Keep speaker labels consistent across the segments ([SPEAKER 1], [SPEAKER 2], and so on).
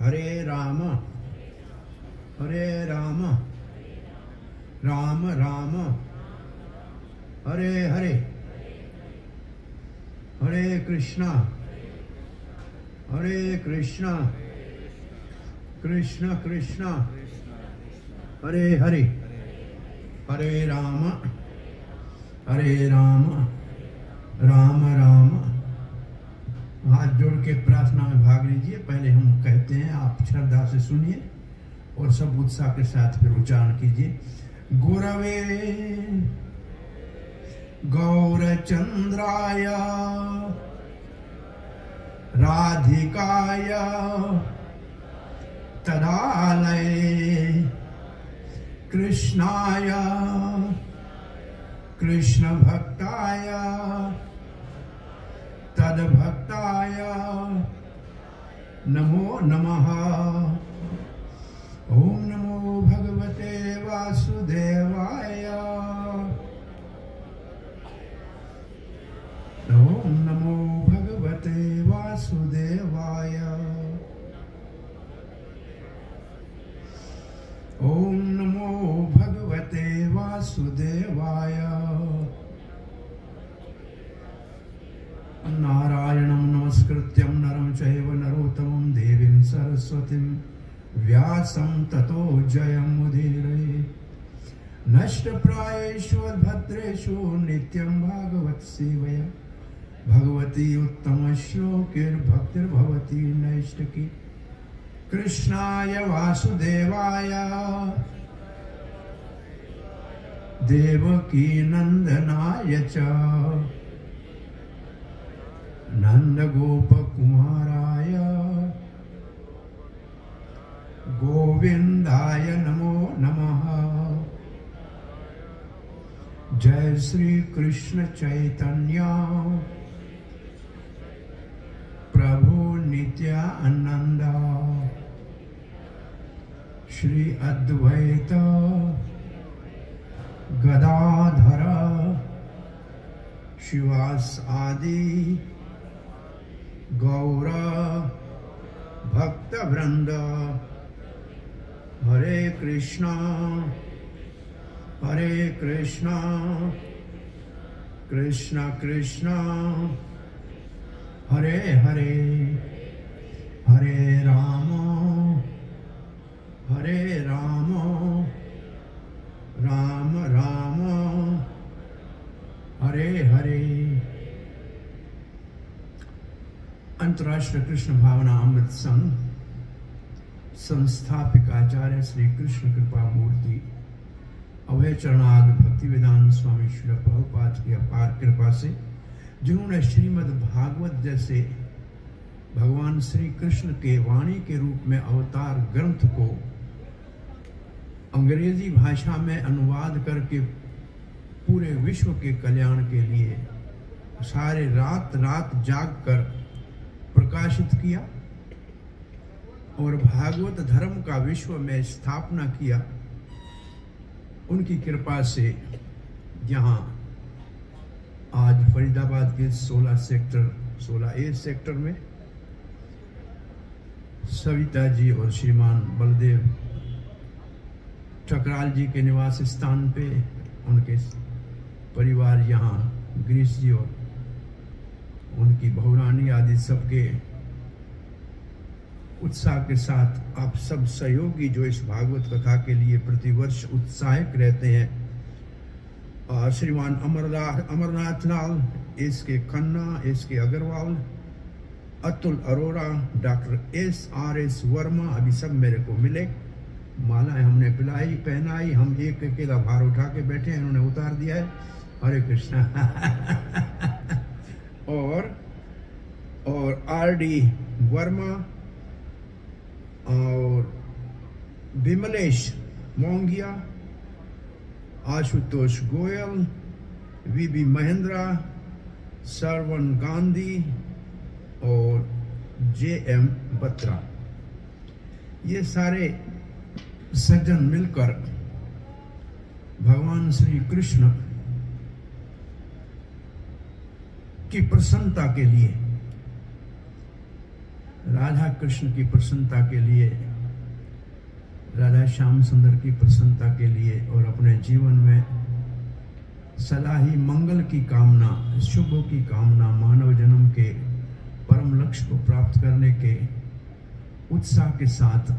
[SPEAKER 1] हरे राम राम राम हरे हरे, हरे कृष्णा कृष्ण कृष्ण हरे हरे, हरे राम राम राम। हाथ जोड़ के प्रार्थना में भाग लीजिए। पहले हम कहते हैं, आप श्रद्धा से सुनिए और सब उत्साह के साथ फिर उच्चारण कीजिए। गुरवे गौरचंद्राय राधिकाय तदालये कृष्णाय कृष्ण भक्ताय तद्भक्ताय नमो नमः। ओम नमो भगवते वासुदेवाय, ओम नमो भगवते वासुदेवाय, ओम नमो भगवते वासुदेवाय। नारायणं नमस्कृत्यं नरं चैव नरोत्तमं देवीं सरस्वतीं व्यासं ततो जयमुदीरये। नष्टप्रायेषु भद्रेषु नित्यं भागवत सेवया भगवती उत्तमश्लोकैर्भक्तिर्भवति नैष्टिकी। कृष्णाय वासुदेवाय देवकी नंदनाय च नंदगोपकुमाराय गोविंदाय नमो नमः। जय श्री कृष्ण चैतन्य प्रभु नित्यानंद श्री अद्वैत गदाधर शिवास आदि गौर भक्त वृंद। हरे कृष्णा कृष्ण कृष्ण हरे हरे, हरे राम राम राम हरे हरे। अंतर्राष्ट्रीय कृष्ण भावना अमृत संघ संस्थापक आचार्य श्री कृष्ण कृपा मूर्ति अभय चरणाद भक्ति वेदांत स्वामी श्री प्रभुपाद की अपार कृपा से, जिन्होंने श्रीमद् भागवत जैसे भगवान श्री कृष्ण के वाणी के रूप में अवतार ग्रंथ को अंग्रेजी भाषा में अनुवाद करके पूरे विश्व के कल्याण के लिए सारे रात जाग कर प्रकाशित किया और भागवत धर्म का विश्व में स्थापना किया, उनकी कृपा से यहाँ आज फरीदाबाद के 16A सेक्टर में सविता जी और श्रीमान बलदेव ठकराल जी के निवास स्थान पे उनके परिवार, यहाँ गिरीश जी और उनकी बहुरानी आदि सबके उत्साह के साथ आप सब सहयोगी जो इस भागवत कथा के लिए प्रतिवर्ष उत्साहित रहते हैं, और श्रीमान Amarnath Lal, SK. Khanna, SK. Agarwal, Atul Arora, doctor S.R.S. Verma, अभी सब मेरे को मिले। मालाएं हमने पिलाई पहनाई, हम एक अकेला भार उठा के बैठे हैं, इन्होंने उतार दिया है। हरे कृष्णा। और R.D. वर्मा और विमलेश मोंगिया, आशुतोष गोयल, V.B. महेंद्रा, सरवन गांधी और J.M. बत्रा, ये सारे सज्जन मिलकर भगवान श्री कृष्ण की प्रसन्नता के लिए राधा कृष्ण की प्रसन्नता के लिए, राधा श्याम सुंदर की प्रसन्नता के लिए और अपने जीवन में सदा ही मंगल की कामना, शुभ की कामना, मानव जन्म के परम लक्ष्य को प्राप्त करने के उत्साह के साथ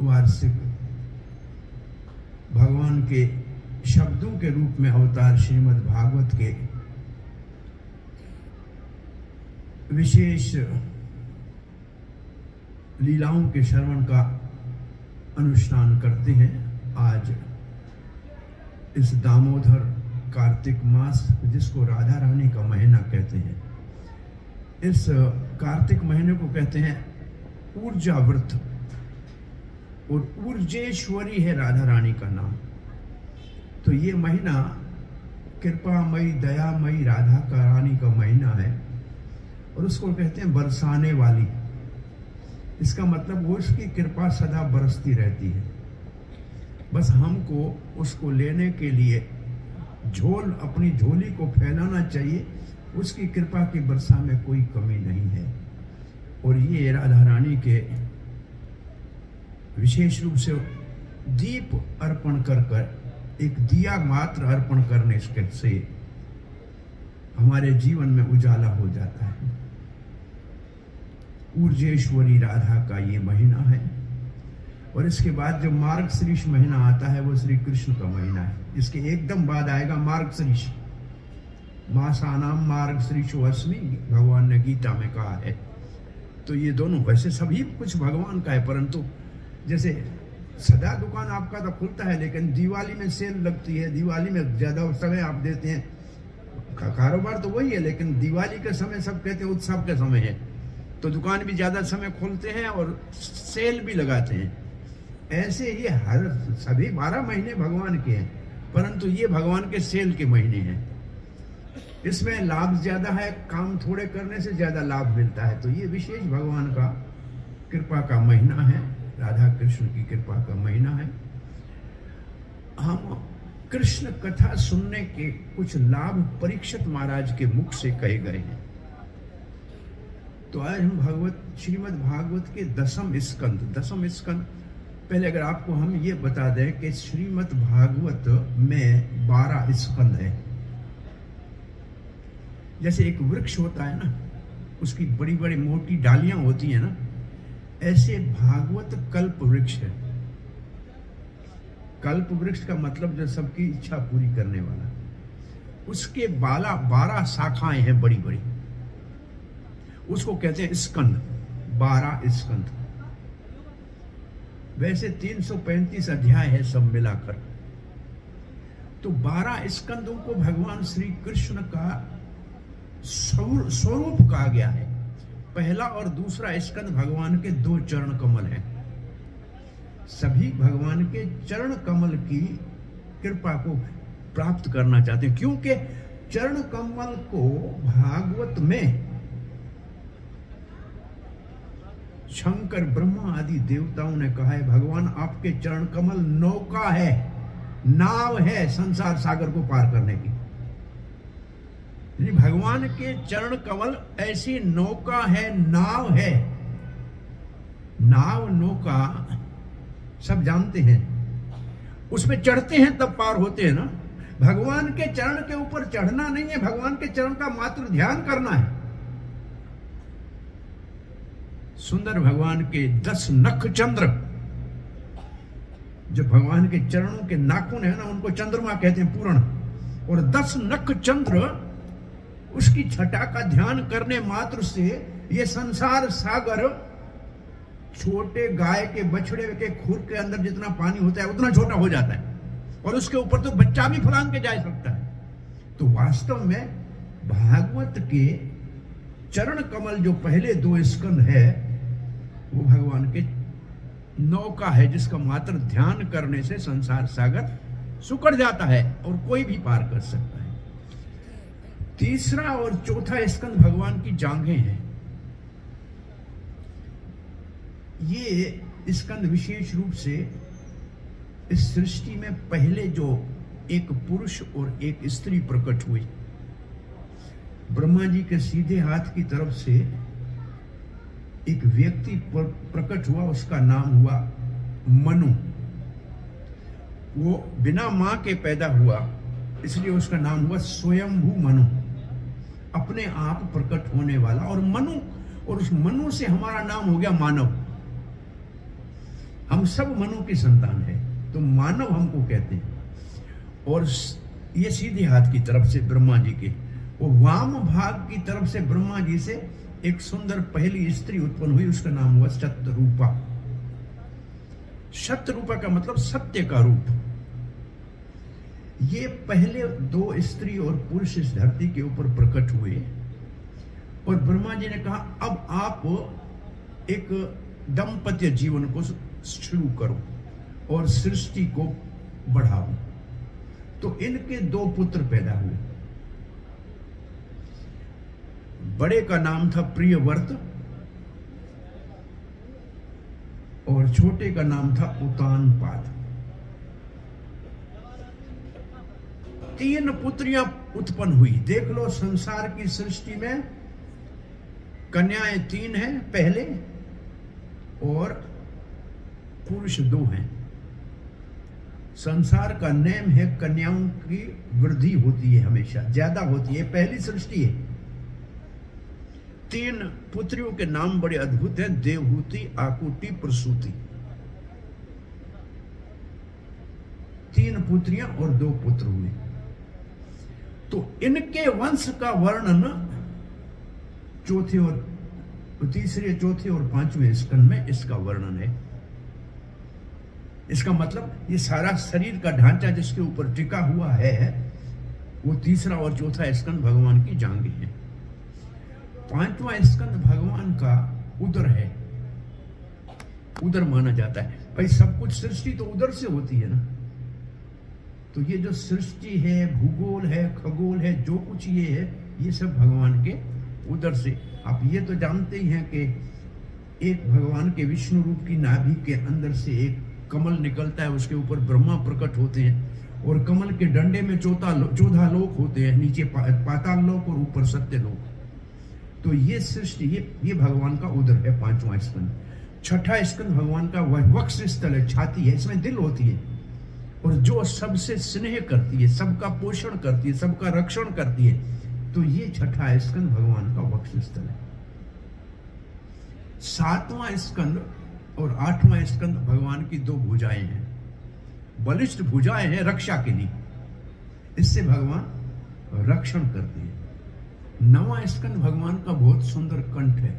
[SPEAKER 1] वार्षिक भगवान के शब्दों के रूप में अवतार श्रीमद् भागवत के विशेष लीलाओं के श्रवण का अनुष्ठान करते हैं। आज इस दामोदर कार्तिक मास, जिसको राधा रानी का महीना कहते हैं, इस कार्तिक महीने को कहते हैं ऊर्जा व्रत, और ऊर्जेश्वरी है राधा रानी का नाम। तो ये महीना कृपामयी, दयामयी राधा का रानी का महीना है, और उसको कहते हैं बरसाने वाली। इसका मतलब वो उसकी कृपा सदा बरसती रहती है, बस हमको उसको लेने के लिए अपनी झोली को फैलाना चाहिए। उसकी कृपा की वर्षा में कोई कमी नहीं है। और ये राधा रानी के विशेष रूप से दीप अर्पण कर एक दिया मात्र अर्पण करने से हमारे जीवन में उजाला हो जाता है। ऊर्जेश्वरी राधा का ये महीना है। और इसके बाद जो मार्गशीर्ष महीना आता है वो श्री कृष्ण का महीना है। इसके एकदम बाद आएगा मार्गशीर्ष। मासानाम मार्गशीर्षो अस्मि, भगवान ने गीता में कहा है। तो ये दोनों, वैसे सभी कुछ भगवान का है, परंतु जैसे सदा दुकान आपका तो खुलता है, लेकिन दिवाली में सेल लगती है, दिवाली में ज्यादा समय आप देते हैं। कारोबार तो वही है, लेकिन दिवाली के समय सब कहते हैं उत्सव के समय है, तो दुकान भी ज्यादा समय खोलते हैं और सेल भी लगाते हैं। ऐसे ये हर सभी 12 महीने भगवान के हैं, परंतु ये भगवान के सेल के महीने हैं। इसमें लाभ ज्यादा है, काम थोड़े करने से ज्यादा लाभ मिलता है। तो ये विशेष भगवान का कृपा का महीना है, राधा कृष्ण की कृपा का महीना है। हम कृष्ण कथा सुनने के कुछ लाभ परीक्षित महाराज के मुख से कहे गए हैं। तो आज हम श्रीमद् भागवत के दसम स्कंद, पहले अगर आपको हम ये बता दें कि श्रीमद् भागवत में 12 स्कंद है। जैसे एक वृक्ष होता है ना, उसकी बड़ी बड़ी मोटी डालियां होती हैं ना, ऐसे भागवत कल्प वृक्ष है। कल्प वृक्ष का मतलब जो सबकी इच्छा पूरी करने वाला, उसके 12 शाखाएं हैं बड़ी बड़ी, उसको कहते हैं स्कंद, 12 स्कंद। वैसे 335 अध्याय है सब मिलाकर। तो 12 स्कंदों को भगवान श्री कृष्ण का स्वरूप कहा गया है। पहला और दूसरा स्कंद भगवान के 2 चरण कमल हैं। सभी भगवान के चरण कमल की कृपा को प्राप्त करना चाहते हैं, क्योंकि चरण कमल को भागवत में शंकर, ब्रह्मा आदि देवताओं ने कहा है, भगवान आपके चरण कमल नौका है, नाव है संसार सागर को पार करने की। भगवान के चरण कमल ऐसी नौका है, नाव है। नाव, नौका सब जानते हैं, उसमें चढ़ते हैं तब पार होते हैं ना। भगवान के चरण के ऊपर चढ़ना नहीं है, भगवान के चरण का मात्र ध्यान करना है। सुंदर भगवान के 10 नख चंद्र, जो भगवान के चरणों के नाखून है ना, उनको चंद्रमा कहते हैं, पूर्ण। और 10 नख चंद्र, उसकी छटा का ध्यान करने मात्र से ये संसार सागर छोटे गाय के बछड़े के खुर के अंदर जितना पानी होता है उतना छोटा हो जाता है, और उसके ऊपर तो बच्चा भी फलांग के जा सकता है। तो वास्तव में भागवत के चरण कमल जो पहले 2 स्कंद है, वो भगवान के नौका है, जिसका मात्र ध्यान करने से संसार सागर सुकड़ जाता है और कोई भी पार कर सकता है। तीसरा और चौथा स्कंद भगवान की जांघें हैं। ये स्कंद विशेष रूप से इस सृष्टि में पहले जो एक पुरुष और एक स्त्री प्रकट हुई, ब्रह्मा जी के सीधे हाथ की तरफ से एक व्यक्ति प्रकट हुआ, उसका नाम हुआ मनु। वो बिना मां के पैदा हुआ, इसलिए उसका नाम हुआ स्वयंभू मनु, अपने आप प्रकट होने वाला। और मनु, और उस मनु से हमारा नाम हो गया मानव। हम सब मनु की संतान है, तो मानव हमको कहते हैं। और ये सीधे हाथ की तरफ से ब्रह्मा जी के, वो वाम भाग की तरफ से ब्रह्मा जी से एक सुंदर पहली स्त्री उत्पन्न हुई, उसका नाम हुआ शतरूपा। शतरूपा का मतलब सत्य का रूप। ये पहले दो स्त्री और पुरुष इस धरती के ऊपर प्रकट हुए, और ब्रह्मा जी ने कहा अब आप एक दाम्पत्य जीवन को शुरू करो और सृष्टि को बढ़ाओ। तो इनके दो पुत्र पैदा हुए। बड़े का नाम था प्रियव्रत और छोटे का नाम था उतानपाद। 3 पुत्रियां उत्पन्न हुई। देख लो, संसार की सृष्टि में कन्याएं 3 हैं पहले, और पुरुष 2 हैं। संसार का नेम है कन्याओं की वृद्धि होती है, हमेशा ज्यादा होती है, पहली सृष्टि है। 3 पुत्रियों के नाम बड़े अद्भुत हैं, देवहूति, आकुति, प्रसूति। 3 पुत्रियां और 2 पुत्र हुए। तो इनके वंश का वर्णन तीसरे, चौथे और 5वें स्कंद में इसका वर्णन है। इसका मतलब ये सारा शरीर का ढांचा जिसके ऊपर टिका हुआ है, वो तीसरा और चौथा स्कंद भगवान की जांघें हैं। 5वां स्कंद भगवान का उदर है, उदर माना जाता है। भाई सब कुछ सृष्टि तो उदर से होती है ना, तो ये जो सृष्टि है, भूगोल है, खगोल है, जो कुछ ये है, ये सब भगवान के उदर से। आप ये तो जानते ही हैं कि एक भगवान के विष्णु रूप की नाभि के अंदर से एक कमल निकलता है, उसके ऊपर ब्रह्मा प्रकट होते हैं, और कमल के डंडे में 14 लोक होते हैं, नीचे पाताल लोक और ऊपर सत्य लोक। तो ये सृष्टि, ये भगवान का उदर है 5वां स्कंद। 6ठा स्कंद भगवान का वक्ष स्थल है, छाती है, इसमें दिल होती है, और जो सबसे स्नेह करती है, सबका पोषण करती है, सबका रक्षण करती है, तो ये 6ठा स्कंद भगवान का वक्ष स्थल है। 7वां स्कंद और 8वां स्कंद भगवान की 2 भुजाएं हैं, बलिष्ठ भुजाएं हैं रक्षा के लिए, इससे भगवान रक्षण करते हैं। 9वां स्कंद भगवान का बहुत सुंदर कंठ है,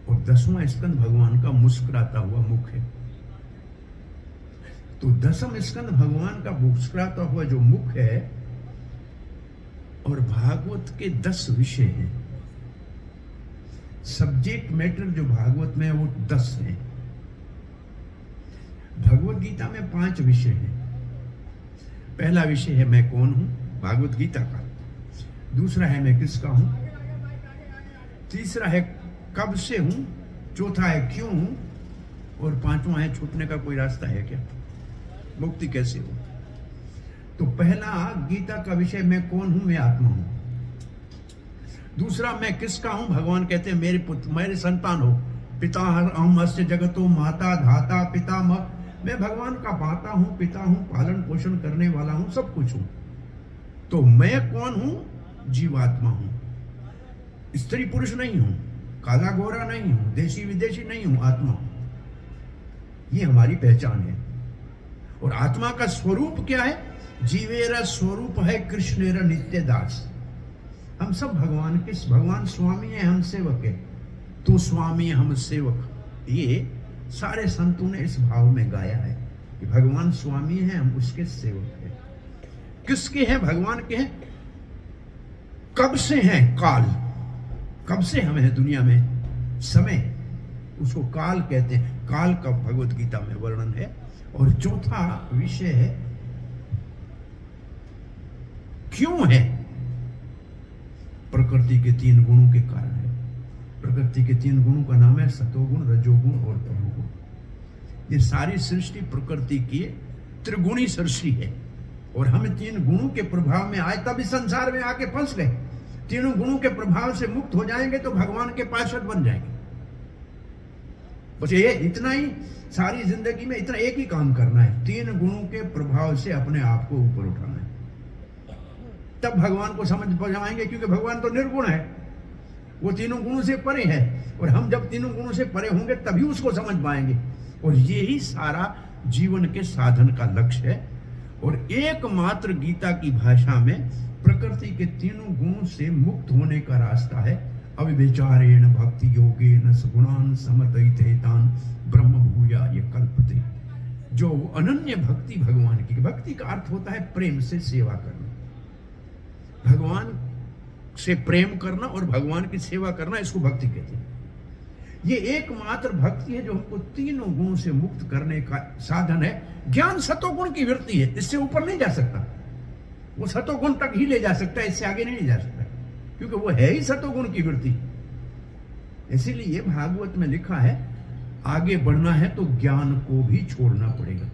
[SPEAKER 1] और 10वां स्कंद भगवान का मुस्कुराता हुआ मुख है। तो 10वां स्कंद भगवान का मुस्कुराता हुआ जो मुख है, और भागवत के 10 विषय हैं। सब्जेक्ट मैटर जो भागवत में है वो 10 हैं। भगवत गीता में 5 विषय हैं। पहला विषय है मैं कौन हूं, भागवत गीता का। दूसरा है मैं किसका हूं। तीसरा है कब से हूं। चौथा है क्यों हूं। और 5वां है छूटने का कोई रास्ता है क्या, मुक्ति कैसे हो। तो पहला गीता का विषय मैं कौन हूं, मैं आत्मा हूं। दूसरा मैं किसका हूं, भगवान कहते हैं मेरे पुत्र, मेरे संतान हो। पिता अहम अस्य जगतो माता धाता पितामह, मैं भगवान का माता हूं, पिता हूं, पालन पोषण करने वाला हूं, सब कुछ हूं। तो मैं कौन हूं, जीवात्मा हूं। स्त्री पुरुष नहीं हूं, काला गोरा नहीं हूं, देशी विदेशी नहीं हूं, आत्मा हूं। ये हमारी पहचान है। और आत्मा का स्वरूप क्या है, जीवेरा स्वरूप है कृष्णेरा नित्य दास। हम सब भगवान के, भगवान स्वामी है, हम सेवक है। तू स्वामी हम सेवक, ये सारे संतों ने इस भाव में गाया है कि भगवान स्वामी है, हम उसके सेवक हैं। किसके हैं, भगवान के हैं। कब से हैं, काल, कब से हम हैं दुनिया में, समय, उसको काल कहते हैं। काल का भगवत गीता में वर्णन है। और चौथा विषय है क्यों है, प्रकृति के 3 गुणों के कारण है। प्रकृति के 3 गुणों का नाम है सतोगुण, रजोगुण और तमोगुण। ये सारी सृष्टि प्रकृति की त्रिगुणी सृष्टि है, और हम 3 गुणों के प्रभाव में आए, तभी संसार में आके फंस गए। 3 गुणों के प्रभाव से मुक्त हो जाएंगे तो भगवान के पार्षद बन जाएंगे। बस ये इतना ही सारी जिंदगी में इतना एक ही काम करना है, 3 गुणों के प्रभाव से अपने आप को ऊपर उठाना है। तब भगवान को समझ पाएंगे, क्योंकि भगवान तो निर्गुण है, वो तीनों गुणों से परे है। और हम जब तीनों गुणों से परे होंगे तभी उसको समझ पाएंगे। और यही सारा जीवन के साधन का लक्ष्य है। और एकमात्र गीता की भाषा में प्रकृति के तीनों गुणों से मुक्त होने का रास्ता है। अविचारेण भक्ति योगेन सगुणान समतैतान ब्रह्म भूया ये कल्पते। जो अनन्य भक्ति भगवान की, भक्ति का अर्थ होता है प्रेम से सेवा करना, भगवान से प्रेम करना और भगवान की सेवा करना, इसको भक्ति कहते हैं। ये एकमात्र भक्ति है जो हमको तीनों गुणों से मुक्त करने का साधन है। ज्ञान सतोगुण की वृत्ति है, इससे ऊपर नहीं जा सकता। वो सतोगुण तक ही ले जा सकता है, इससे आगे नहीं जा सकता, क्योंकि वो है ही सतोगुण की वृत्ति। इसीलिए भागवत में लिखा है, आगे बढ़ना है तो ज्ञान को भी छोड़ना पड़ेगा।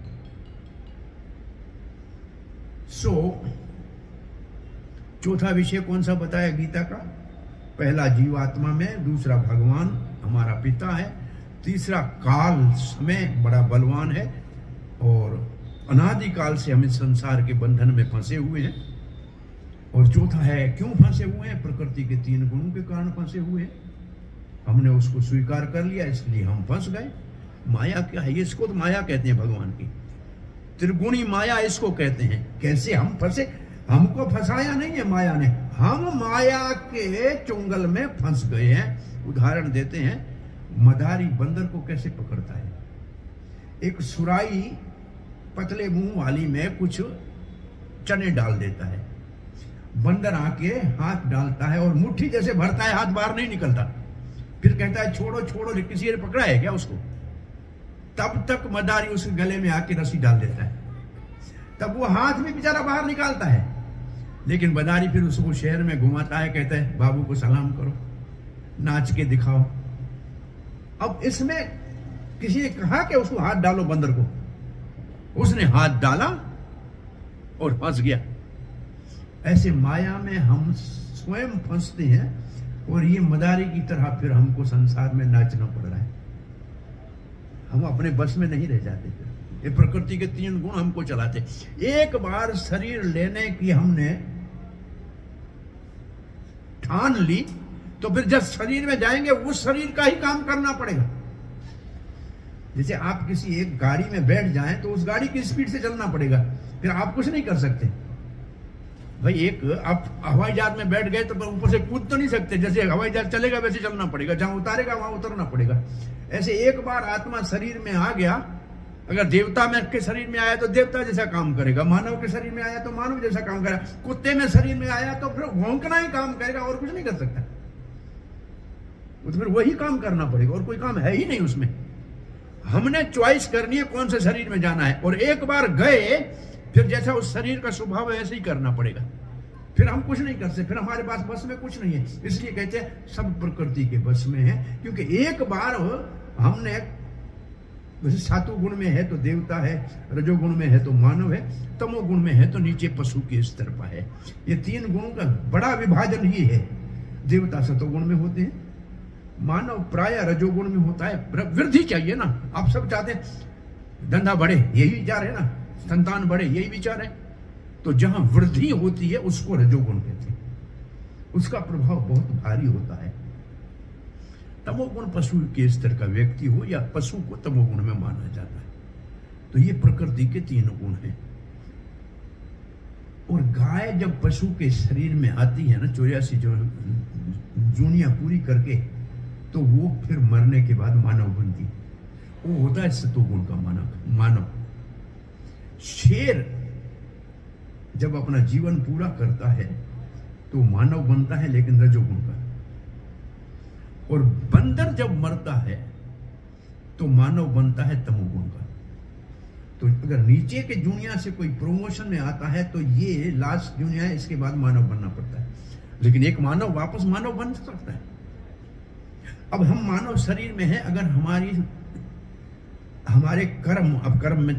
[SPEAKER 1] चौथा विषय कौन सा बताया गीता का? पहला जीवात्मा में, दूसरा भगवान हमारा पिता है, तीसरा काल समय बड़ा बलवान है और अनादिकाल से हम इस संसार के बंधन में फंसे हुए हैं। और चौथा है क्यों फंसे हुए हैं? प्रकृति के 3 गुणों के कारण फंसे हुए हैं। हमने उसको स्वीकार कर लिया, इसलिए हम फंस गए। माया क्या है? इसको तो माया कहते हैं, भगवान की त्रिगुणी माया इसको कहते हैं। कैसे हम फंसे? हमको फंसाया नहीं है माया ने, हम माया के चुंगल में फंस गए हैं। उदाहरण देते हैं, मदारी बंदर को कैसे पकड़ता है? एक सुराई पतले मुंह वाली में कुछ चने डाल देता है, बंदर आके हाथ डालता है और मुट्ठी जैसे भरता है, हाथ बाहर नहीं निकलता। फिर कहता है छोड़ो छोड़ो, किसी ने पकड़ा है क्या उसको? तब तक मदारी उसके गले में आके रस्सी डाल देता है, तब वो हाथ में बेचारा बाहर निकालता है। लेकिन मदारी फिर उसको शहर में घुमाता है, कहता है बाबू को सलाम करो, नाच के दिखाओ। अब इसमें किसी ने कहा कि उसको हाथ डालो बंदर को, उसने हाथ डाला और फंस गया। ऐसे माया में हम स्वयं फंसते हैं और ये मदारी की तरह फिर हमको संसार में नाचना पड़ रहा है। हम अपने बस में नहीं रह जाते। ये प्रकृति के 3 गुण हमको चलाते। एक बार शरीर लेने की हमने ठान ली तो फिर जब शरीर में जाएंगे उस शरीर का ही काम करना पड़ेगा। जैसे आप किसी एक गाड़ी में बैठ जाएं तो उस गाड़ी की स्पीड से चलना पड़ेगा, फिर आप कुछ नहीं कर सकते। भाई एक आप हवाई जहाज में बैठ गए तो ऊपर से कूद तो नहीं सकते, जैसे हवाई जहाज चलेगा वैसे चलना पड़ेगा, जहां उतारेगा वहां उतरना पड़ेगा। ऐसे एक बार आत्मा शरीर में आ गया, अगर देवता में के शरीर में आया तो देवता जैसा काम करेगा, मानव के शरीर में आया तो मानव जैसा काम करेगा, कुत्ते में शरीर में आया तो फिर भौंकना ही काम करेगा और कुछ नहीं कर सकता। तो फिर वही काम करना पड़ेगा और कोई काम है ही नहीं उसमें। हमने चॉइस करनी है कौन से शरीर में जाना है, और एक बार गए फिर जैसा उस शरीर का स्वभाव है ऐसे ही करना पड़ेगा। फिर हम कुछ नहीं कर सकते, फिर हमारे पास बस में कुछ नहीं है। इसलिए कहते हैं सब प्रकृति के बस में है, क्योंकि एक बार हमने वैसे 7 गुण में है तो देवता है, रजोगुण में है तो मानव है, तमोगुण में है तो नीचे पशु के स्तर पर है। ये 3 गुणों का बड़ा विभाजन ही है। देवता सतोगुण में होते हैं, मानव प्राय रजोगुण में होता है। वृद्धि चाहिए ना, आप सब चाहते हैं धंधा बढ़े, यही विचार है ना, संतान बढ़े, यही विचार है। तो जहां वृद्धि होती है उसको रजोगुण कहते हैं, उसका प्रभाव बहुत भारी होता है। तमोगुण पशु के स्तर का व्यक्ति हो या पशु को तमोगुण में माना जाता है। तो ये प्रकृति के 3 गुण हैं। और गाय जब पशु के शरीर में आती है ना, 84 जो जूनियां पूरी करके, तो वो फिर मरने के बाद मानव बनती है। वो होता है सतोगुण का मानव। शेर जब अपना जीवन पूरा करता है तो मानव बनता है, लेकिन रजोगुण का। और बंदर जब मरता है तो मानव बनता है तमोगुण का। तो अगर नीचे के जूनिया से कोई प्रमोशन में आता है तो ये लास्ट जूनिया है, इसके बाद मानव बनना पड़ता है। लेकिन एक मानव वापस मानव बन सकता है। अब हम मानव शरीर में हैं, अगर हमारे कर्म, अब कर्म में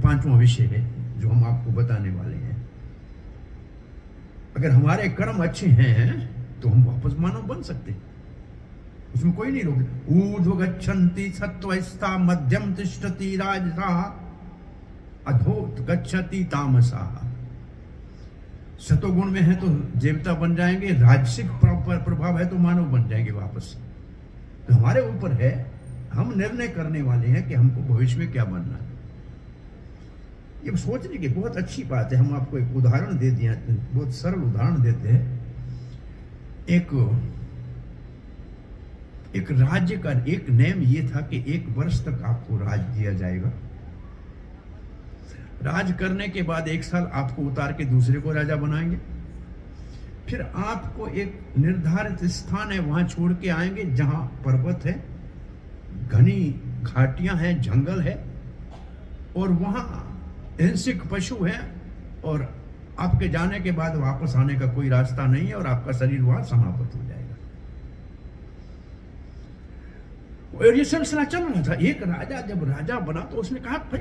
[SPEAKER 1] 5वां विषय है जो हम आपको बताने वाले हैं। अगर हमारे कर्म अच्छे हैं तो हम वापस मानव बन सकते हैं। उसमें कोई नहीं रोक। ऊर्ध्व गच्छन्ति सत्त्वस्ता मध्यम तिष्ठति राजसा अधो गच्छति तामसा। सतोगुण में है तो देवता बन जाएंगे, राजसिक प्रभाव है तो मानव बन जाएंगे वापस। तो हमारे ऊपर है, हम निर्णय करने वाले हैं कि हमको भविष्य में क्या बनना है। ये सोचने की बहुत अच्छी बात है। हम आपको एक उदाहरण दे दिया, बहुत सरल उदाहरण देते हैं। एक राज्य का एक नियम ये था कि 1 वर्ष तक आपको राज दिया जाएगा। राज करने के बाद 1 साल आपको उतार के दूसरे को राजा बनाएंगे। फिर आपको एक निर्धारित स्थान है वहां छोड़ के आएंगे जहां पर्वत है, घनी घाटियां हैं, जंगल है, और वहां हिंसक पशु है, और आपके जाने के बाद वापस आने का कोई रास्ता नहीं है, और आपका शरीर वहां समाप्त हो जाएगा। और ये सिलसिला चल रहा था। एक राजा जब राजा बना तो उसने कहा भाई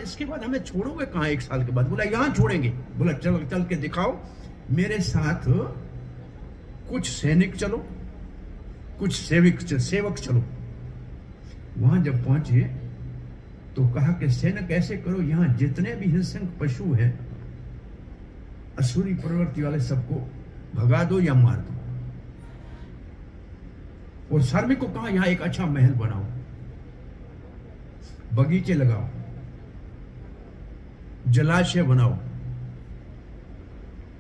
[SPEAKER 1] इसके बाद हमें छोड़ोगे कहां 1 साल के बाद? बोला यहां छोड़ेंगे। बोला चल के दिखाओ, मेरे साथ कुछ सैनिक चलो, कुछ सेवक चलो। वहां जब पहुंचे तो कहा कि सैनिक ऐसे करो, यहां जितने भी हिंसक पशु हैं, असुरी प्रवृत्ति वाले, सबको भगा दो या मार दो। और सर्वे को कहा यहां एक अच्छा महल बनाओ, बगीचे लगाओ, जलाशय बनाओ,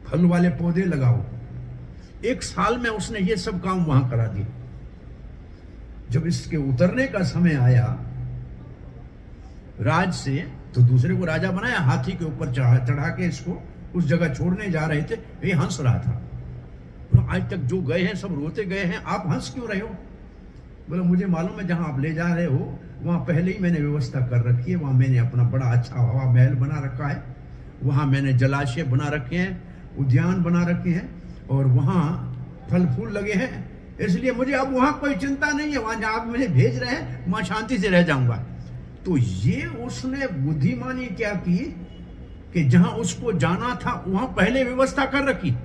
[SPEAKER 1] फल वाले पौधे लगाओ। 1 साल में उसने ये सब काम वहां करा दिए। जब इसके उतरने का समय आया राज से, तो दूसरे को राजा बनाया, हाथी के ऊपर चढ़ा के इसको उस जगह छोड़ने जा रहे थे। ये हंस रहा था। आज तक जो गए हैं सब रोते गए हैं, आप हंस क्यों रहे हो? बोला मुझे मालूम है जहां आप ले जा रहे हो वहां पहले ही मैंने व्यवस्था कर रखी है। वहां मैंने अपना बड़ा अच्छा हवा महल बना रखा है, वहां मैंने जलाशय बना रखे हैं, उद्यान बना रखे हैं, और वहां फल फूल लगे हैं। इसलिए मुझे अब वहां कोई चिंता नहीं है। वहां जहां आप मुझे भेज रहे हैं वहां शांति से रह जाऊंगा। तो ये उसने बुद्धिमानी क्या की कि जहां उसको जाना था वहां पहले व्यवस्था कर रखी।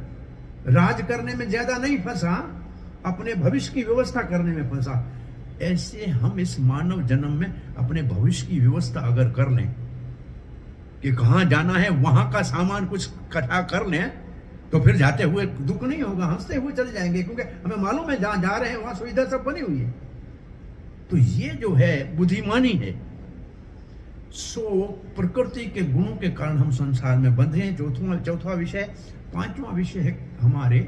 [SPEAKER 1] राज करने में ज्यादा नहीं फंसा, अपने भविष्य की व्यवस्था करने में फंसा। ऐसे हम इस मानव जन्म में अपने भविष्य की व्यवस्था अगर कर लें कि कहां जाना है, वहां का सामान कुछ इकट्ठा कर लें, तो फिर जाते हुए दुख नहीं होगा, हंसते हुए चले जाएंगे, क्योंकि हमें मालूम है जहां जा रहे हैं वहां सुविधा सब बनी हुई है। तो ये जो है बुद्धिमानी है। सो प्रकृति के गुणों के कारण हम संसार में बंधे हैं। चौथा विषय। 5वां विषय है हमारे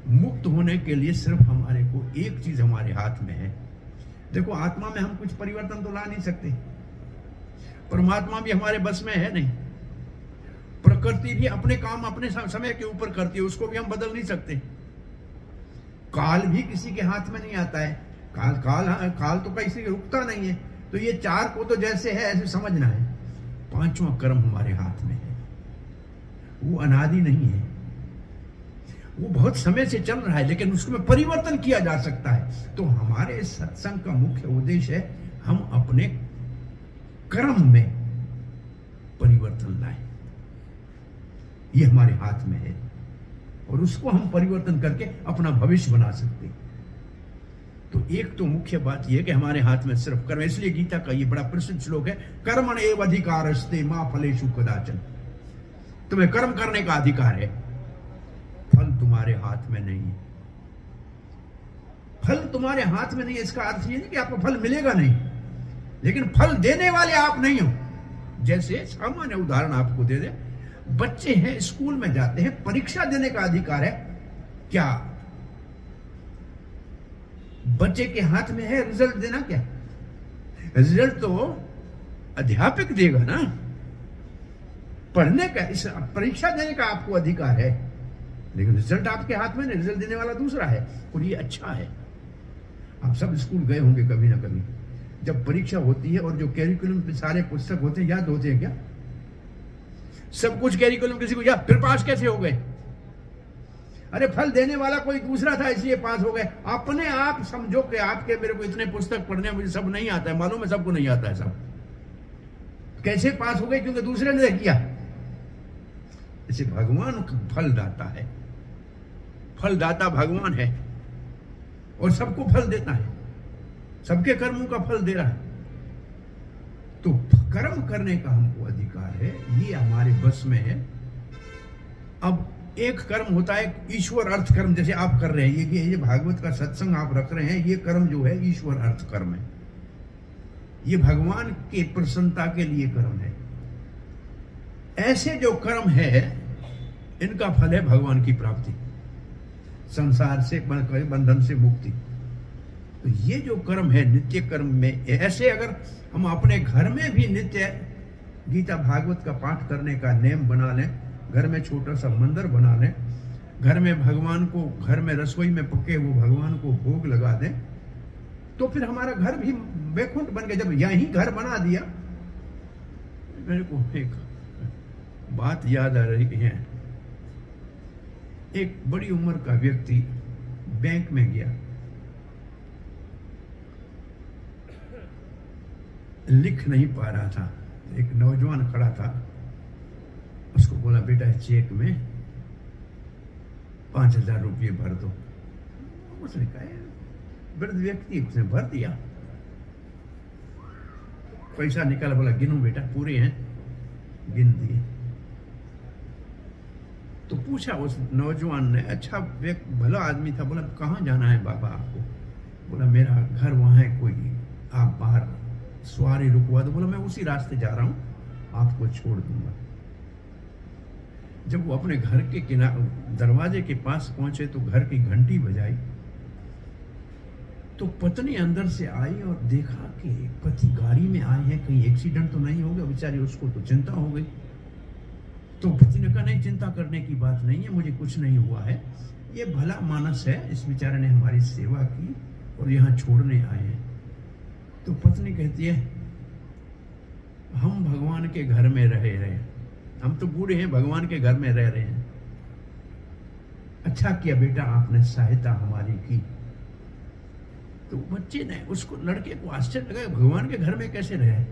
[SPEAKER 1] मुक्त होने के लिए सिर्फ हमारे को एक चीज हमारे हाथ में है। देखो आत्मा में हम कुछ परिवर्तन तो ला नहीं सकते, परमात्मा भी हमारे बस में है नहीं, प्रकृति भी अपने काम अपने समय के ऊपर करती है, उसको भी हम बदल नहीं सकते। काल भी किसी के हाथ में नहीं आता है। काल तो किसी रुकता नहीं है। तो ये 4 को तो जैसे है ऐसे समझना है। 5वां कर्म हमारे हाथ में है, वो अनादि नहीं है, वो बहुत समय से चल रहा है, लेकिन उसमें परिवर्तन किया जा सकता है। तो हमारे सत्संग का मुख्य उद्देश्य है हम अपने कर्म में परिवर्तन लाएं। ये हमारे हाथ में है, और उसको हम परिवर्तन करके अपना भविष्य बना सकते हैं। तो एक तो मुख्य बात यह कि हमारे हाथ में सिर्फ कर्म। इसलिए गीता का ये बड़ा प्रसिद्ध श्लोक है, कर्मण एव अधिकारस्ते मा फलेषु कदाचन। तुम्हें कर्म करने का अधिकार है, फल तुम्हारे हाथ में नहीं है। फल तुम्हारे हाथ में नहीं है, इसका अर्थ ये नहीं कि आपको फल मिलेगा नहीं, लेकिन फल देने वाले आप नहीं हो। जैसे सामान्य उदाहरण आपको दे दे, बच्चे हैं स्कूल में जाते हैं, परीक्षा देने का अधिकार है क्या? बच्चे के हाथ में है रिजल्ट देना? क्या रिजल्ट तो अध्यापक देगा ना। पढ़ने का, इस परीक्षा देने का आपको अधिकार है, लेकिन रिजल्ट आपके हाथ में नहीं, रिजल्ट देने वाला दूसरा है, और ये अच्छा है। आप सब स्कूल गए होंगे कभी ना कभी, जब परीक्षा होती है और जो कैरिकुलम पे सारे पुस्तक होते हैं याद होते हैं क्या? सब कुछ कैरिकुलम किसी को याद, फिर पास कैसे हो गए? अरे फल देने वाला कोई दूसरा था इसलिए पास हो गए। अपने आप समझो कि आपके मेरे को इतने पुस्तक पढ़ने मुझे सब नहीं आता है, मालूम है सबको नहीं आता है सब। कैसे पास हो गए? क्योंकि दूसरे ने किया। इसे भगवान फल दाता है, फलदाता भगवान है, और सबको फल देता है, सबके कर्मों का फल दे रहा है। तो कर्म करने का हमको अधिकार है, ये हमारे बस में है। अब एक कर्म होता है ईश्वर अर्थ कर्म, जैसे आप कर रहे हैं, ये भागवत का सत्संग आप रख रहे हैं, ये कर्म जो है ईश्वर अर्थ कर्म है, ये भगवान के प्रसन्नता के लिए कर्म है। ऐसे जो कर्म है इनका फल है भगवान की प्राप्ति, संसार से बंधन से मुक्ति। तो ये जो कर्म है नित्य कर्म में, ऐसे अगर हम अपने घर में भी नित्य गीता भागवत का पाठ करने का नियम बना लें, घर में छोटा सा मंदिर बना लें, घर में भगवान को, घर में रसोई में पके वो भगवान को भोग लगा दें, तो फिर हमारा घर भी वैकुंठ बन गया। जब यही घर बना दिया, मेरे को एक बात याद आ रही है। एक बड़ी उम्र का व्यक्ति बैंक में गया, लिख नहीं पा रहा था। एक नौजवान खड़ा था, उसको बोला बेटा चेक में 5,000 रुपये भर दो। उसने कहा, वृद्ध व्यक्ति, उसने भर दिया, पैसा निकाला, बोला गिनो बेटा, पूरे हैं, गिन दिए। तो पूछा उस नौजवान ने, अच्छा भला आदमी था, बोला कहाँ जाना है बाबा आपको? बोला मेरा घर वहां है, कोई आप बाहर सवारी रुकवा दो। बोला मैं उसी रास्ते जा रहा हूं, आपको छोड़ दूंगा। जब वो अपने घर के दरवाजे के पास पहुंचे तो घर की घंटी बजाई, तो पत्नी अंदर से आई और देखा कि पति गाड़ी में आए हैं, कहीं एक्सीडेंट तो नहीं हो गया। बेचारी उसको तो चिंता हो गई। तो पति ने कहा नहीं, चिंता करने की बात नहीं है, मुझे कुछ नहीं हुआ है, ये भला मानस है, इस बेचारे ने हमारी सेवा की और यहाँ छोड़ने आए हैं। तो पत्नी कहती है हम भगवान के घर में रहे, हम तो बूढ़े हैं, भगवान के घर में रह रहे हैं। अच्छा किया बेटा आपने सहायता हमारी की। तो बच्चे ने, उसको लड़के को आश्चर्य लगा, भगवान के घर में कैसे रहे?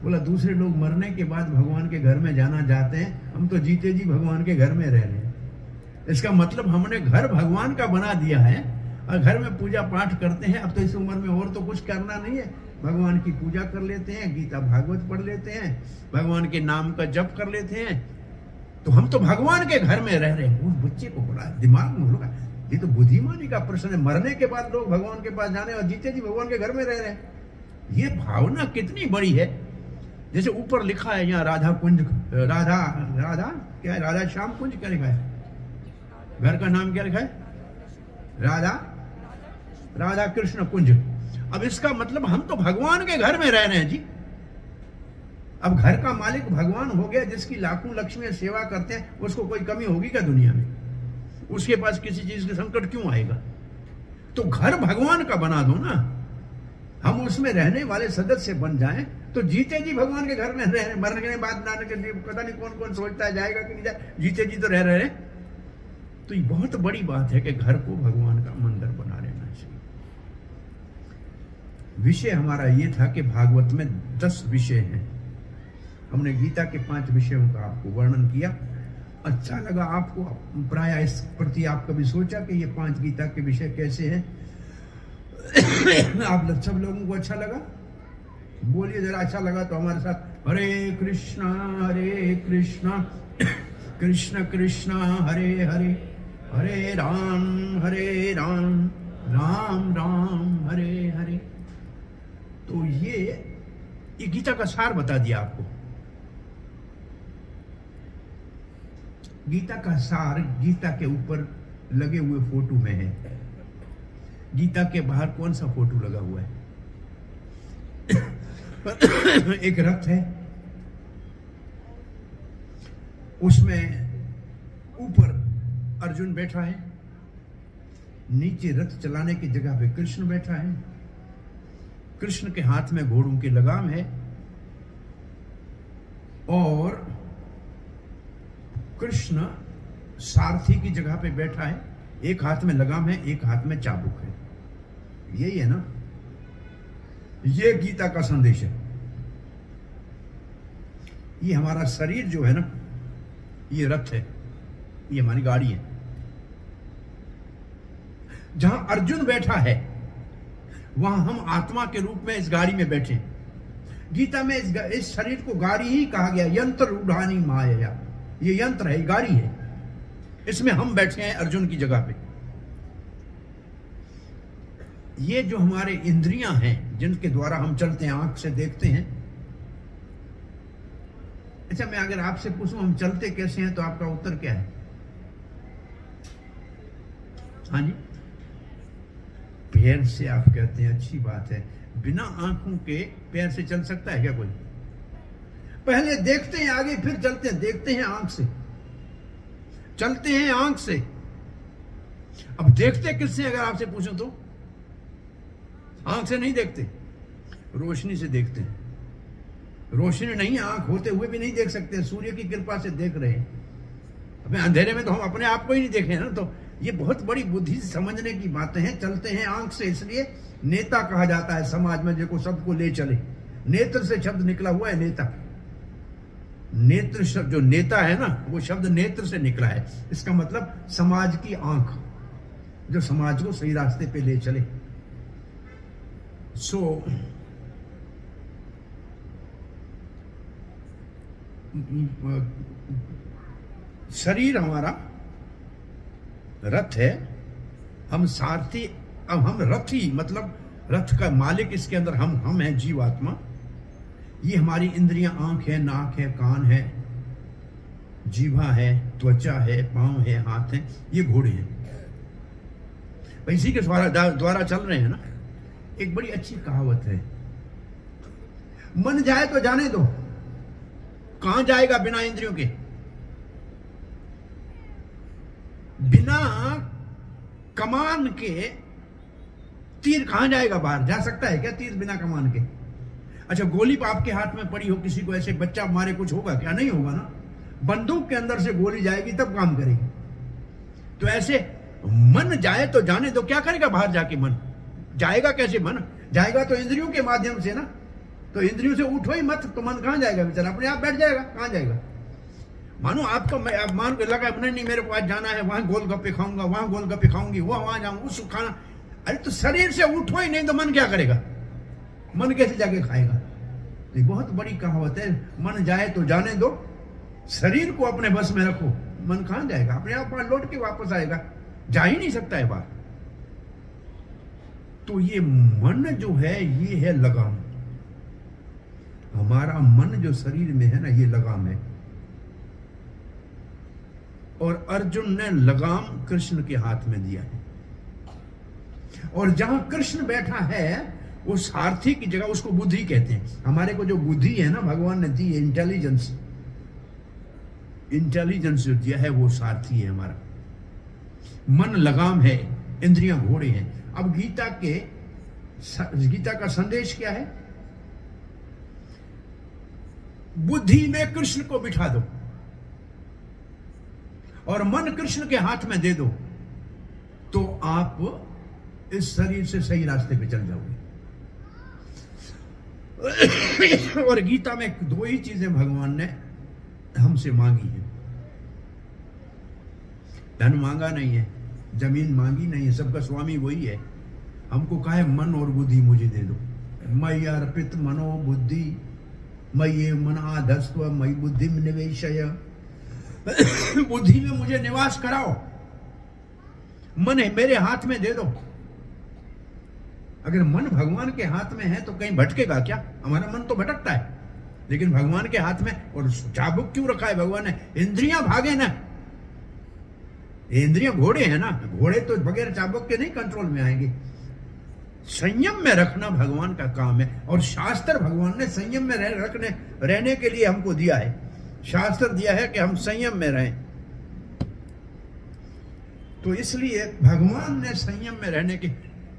[SPEAKER 1] बोला दूसरे लोग मरने के बाद भगवान के घर में जाना चाहते हैं, हम तो जीते जी भगवान के घर में रह रहे हैं। इसका मतलब हमने घर भगवान का बना दिया है और घर में पूजा पाठ करते हैं। अब तो इस उम्र में और तो कुछ करना नहीं है, भगवान की पूजा कर लेते हैं, गीता भागवत पढ़ लेते हैं, भगवान के नाम का जप कर लेते हैं, तो हम तो भगवान के घर में रह रहे हैं। उस बच्चे को बड़ा दिमाग में होगा, ये तो बुद्धिमानी का प्रश्न है, मरने के बाद लोग भगवान के पास जाने और जीते जी भगवान के घर में रह रहे हैं। ये भावना कितनी बड़ी है। जैसे ऊपर लिखा है यहाँ राधा कुंज, राधा राधा क्या है, राधा श्याम कुंज क्या लिखा है, घर का नाम क्या लिखा है, राधा राधा कृष्ण कुंज। अब इसका मतलब हम तो भगवान के घर में रह रहे हैं जी। अब घर का मालिक भगवान हो गया, जिसकी लाखों लक्ष्मी सेवा करते हैं, उसको कोई कमी होगी क्या दुनिया में? उसके पास किसी चीज का संकट क्यों आएगा? तो घर भगवान का बना दो ना, हम उसमें रहने वाले सदस्य बन जाएं, तो जीते जी भगवान के घर में रह रहे। मरने के बाद पता नहीं कौन कौन सोचता है जाएगा कि नहीं जाए, जीते जी तो रह रहे। तो ये बहुत बड़ी बात है कि घर को भगवान का मंदिर बना लेना चाहिए। विषय हमारा ये था कि भागवत में 10 विषय हैं। हमने गीता के 5 विषयों का आपको वर्णन किया। अच्छा लगा आपको? प्राय इस प्रति आप कभी सोचा कि ये 5 गीता के विषय कैसे हैं? आप सब लोगों को अच्छा लगा? बोलिए जरा, अच्छा लगा तो हमारे साथ हरे कृष्णा कृष्ण कृष्ण हरे हरे, हरे राम राम राम हरे हरे। तो ये गीता का सार बता दिया आपको। गीता का सार गीता के ऊपर लगे हुए फोटो में है। गीता के बाहर कौन सा फोटो लगा हुआ है? एक रथ है, उसमें ऊपर अर्जुन बैठा है, नीचे रथ चलाने की जगह पे कृष्ण बैठा है। कृष्ण के हाथ में घोड़ों की लगाम है और कृष्ण सारथी की जगह पे बैठा है। एक हाथ में लगाम है, एक हाथ में चाबुक है। यही है ना? ये गीता का संदेश है। ये हमारा शरीर जो है ना, ये रथ है, ये हमारी गाड़ी है। जहां अर्जुन बैठा है वहां हम आत्मा के रूप में इस गाड़ी में बैठे। गीता में इस शरीर को गाड़ी ही कहा गया, यंत्र रूढ़ानी माया। ये यंत्र है, गाड़ी है, इसमें हम बैठे हैं अर्जुन की जगह पे। ये जो हमारे इंद्रियां हैं जिनके द्वारा हम चलते हैं, आंख से देखते हैं। अच्छा, मैं अगर आपसे पूछूं हम चलते कैसे हैं तो आपका उत्तर क्या है? हाँ जी, पैर से आप कहते हैं, अच्छी बात है। बिना आंखों के पैर से चल सकता है क्या कोई? पहले देखते हैं आगे, फिर चलते हैं। देखते हैं आंख से, चलते हैं आंख से। अब देखते किससे अगर आपसे पूछूं तो? आंख से नहीं देखते, रोशनी से देखते हैं। रोशनी नहीं, आंख होते हुए भी नहीं देख सकते, सूर्य की कृपा से देख रहे हैं। अपने अंधेरे में तो हम अपने आप को ही नहीं देखे ना। तो ये बहुत बड़ी बुद्धि से समझने की बातें हैं। चलते हैं आंख से, इसलिए नेता कहा जाता है समाज में, जो सबको ले चले। नेत्र से शब्द निकला हुआ है, नेता। नेत्र शब्द, जो नेता है ना, वो शब्द नेत्र से निकला है। इसका मतलब समाज की आंख, जो समाज को सही रास्ते पे ले चले। शरीर हमारा रथ है, हम सारथी। अब हम रथी, मतलब रथ का मालिक इसके अंदर हम हैं, जीवात्मा। ये हमारी इंद्रियां, आंख है, नाक है, कान है, जीवा है, त्वचा है, पांव है, हाथ है, ये घोड़े हैं। इसी के द्वारा चल रहे हैं ना। एक बड़ी अच्छी कहावत है, मन जाए तो जाने दो। कहां जाएगा बिना इंद्रियों के? बिना कमान के तीर कहां जाएगा? बाहर जा सकता है क्या तीर बिना कमान के? अच्छा, गोली आपके हाथ में पड़ी हो, किसी को ऐसे बच्चा मारे, कुछ होगा क्या? नहीं होगा ना। बंदूक के अंदर से गोली जाएगी तब काम करेगी। तो ऐसे मन जाए तो जाने दो। क्या करेगा बाहर जाके? मन जाएगा कैसे? मन जाएगा तो इंद्रियों के माध्यम से ना। तो इंद्रियों से उठो ही मत, तो मन कहां जाएगा बेचारा? अपने आप बैठ जाएगा। कहां जाएगा? मानो आपको, मैं मान के लगा नहीं मेरे को आज जाना है, वहां गोलगप्पे खाऊंगा, वहां गोलगप्पे खाऊंगी, वहां जाऊंगा, उस खाना। अरे तो शरीर से उठो ही नहीं तो मन क्या करेगा? मन कैसे जाके खाएगा? तो बहुत बड़ी कहावत है, मन जाए तो जाने दो, शरीर को अपने बस में रखो। मन कहां जाएगा? अपने आप लौट के वापस आएगा, जा ही नहीं सकता है बाहर। तो ये मन जो है, ये है लगाम। हमारा मन जो शरीर में है ना, ये लगाम है। और अर्जुन ने लगाम कृष्ण के हाथ में दिया है। और जहां कृष्ण बैठा है वो सारथी की जगह, उसको बुद्धि कहते हैं। हमारे को जो बुद्धि है ना, भगवान ने दी है, इंटेलिजेंस जो दिया है, वो सारथी है हमारा। मन लगाम है, इंद्रियां घोड़े हैं। अब गीता का संदेश क्या है? बुद्धि में कृष्ण को बिठा दो और मन कृष्ण के हाथ में दे दो, तो आप इस शरीर से सही रास्ते पे चल जाओगे। और गीता में दो ही चीजें भगवान ने हमसे मांगी है। धन मांगा नहीं है, जमीन मांगी नहीं है, सबका स्वामी वही है। हमको कहा है मन और बुद्धि मुझे दे दो। मयि अर्पित मनो बुद्धि मयि मनाधस्त्व मयि बुद्धि निवेशय। बुद्धि में मुझे निवास कराओ, मन है मेरे हाथ में दे दो। अगर मन भगवान के हाथ में है तो कहीं भटकेगा क्या? हमारा मन तो भटकता है, लेकिन भगवान के हाथ में। और चाबुक क्यों रखा है भगवान ने? इंद्रियां भागे ना। इंद्रियां घोड़े हैं ना, घोड़े तो बगैर चाबुक के नहीं कंट्रोल में आएंगे। संयम में रखना भगवान का काम है। और शास्त्र भगवान ने संयम में रहने के लिए हमको दिया है। शास्त्र दिया है कि हम संयम में रहें। तो इसलिए भगवान ने संयम में रहने के,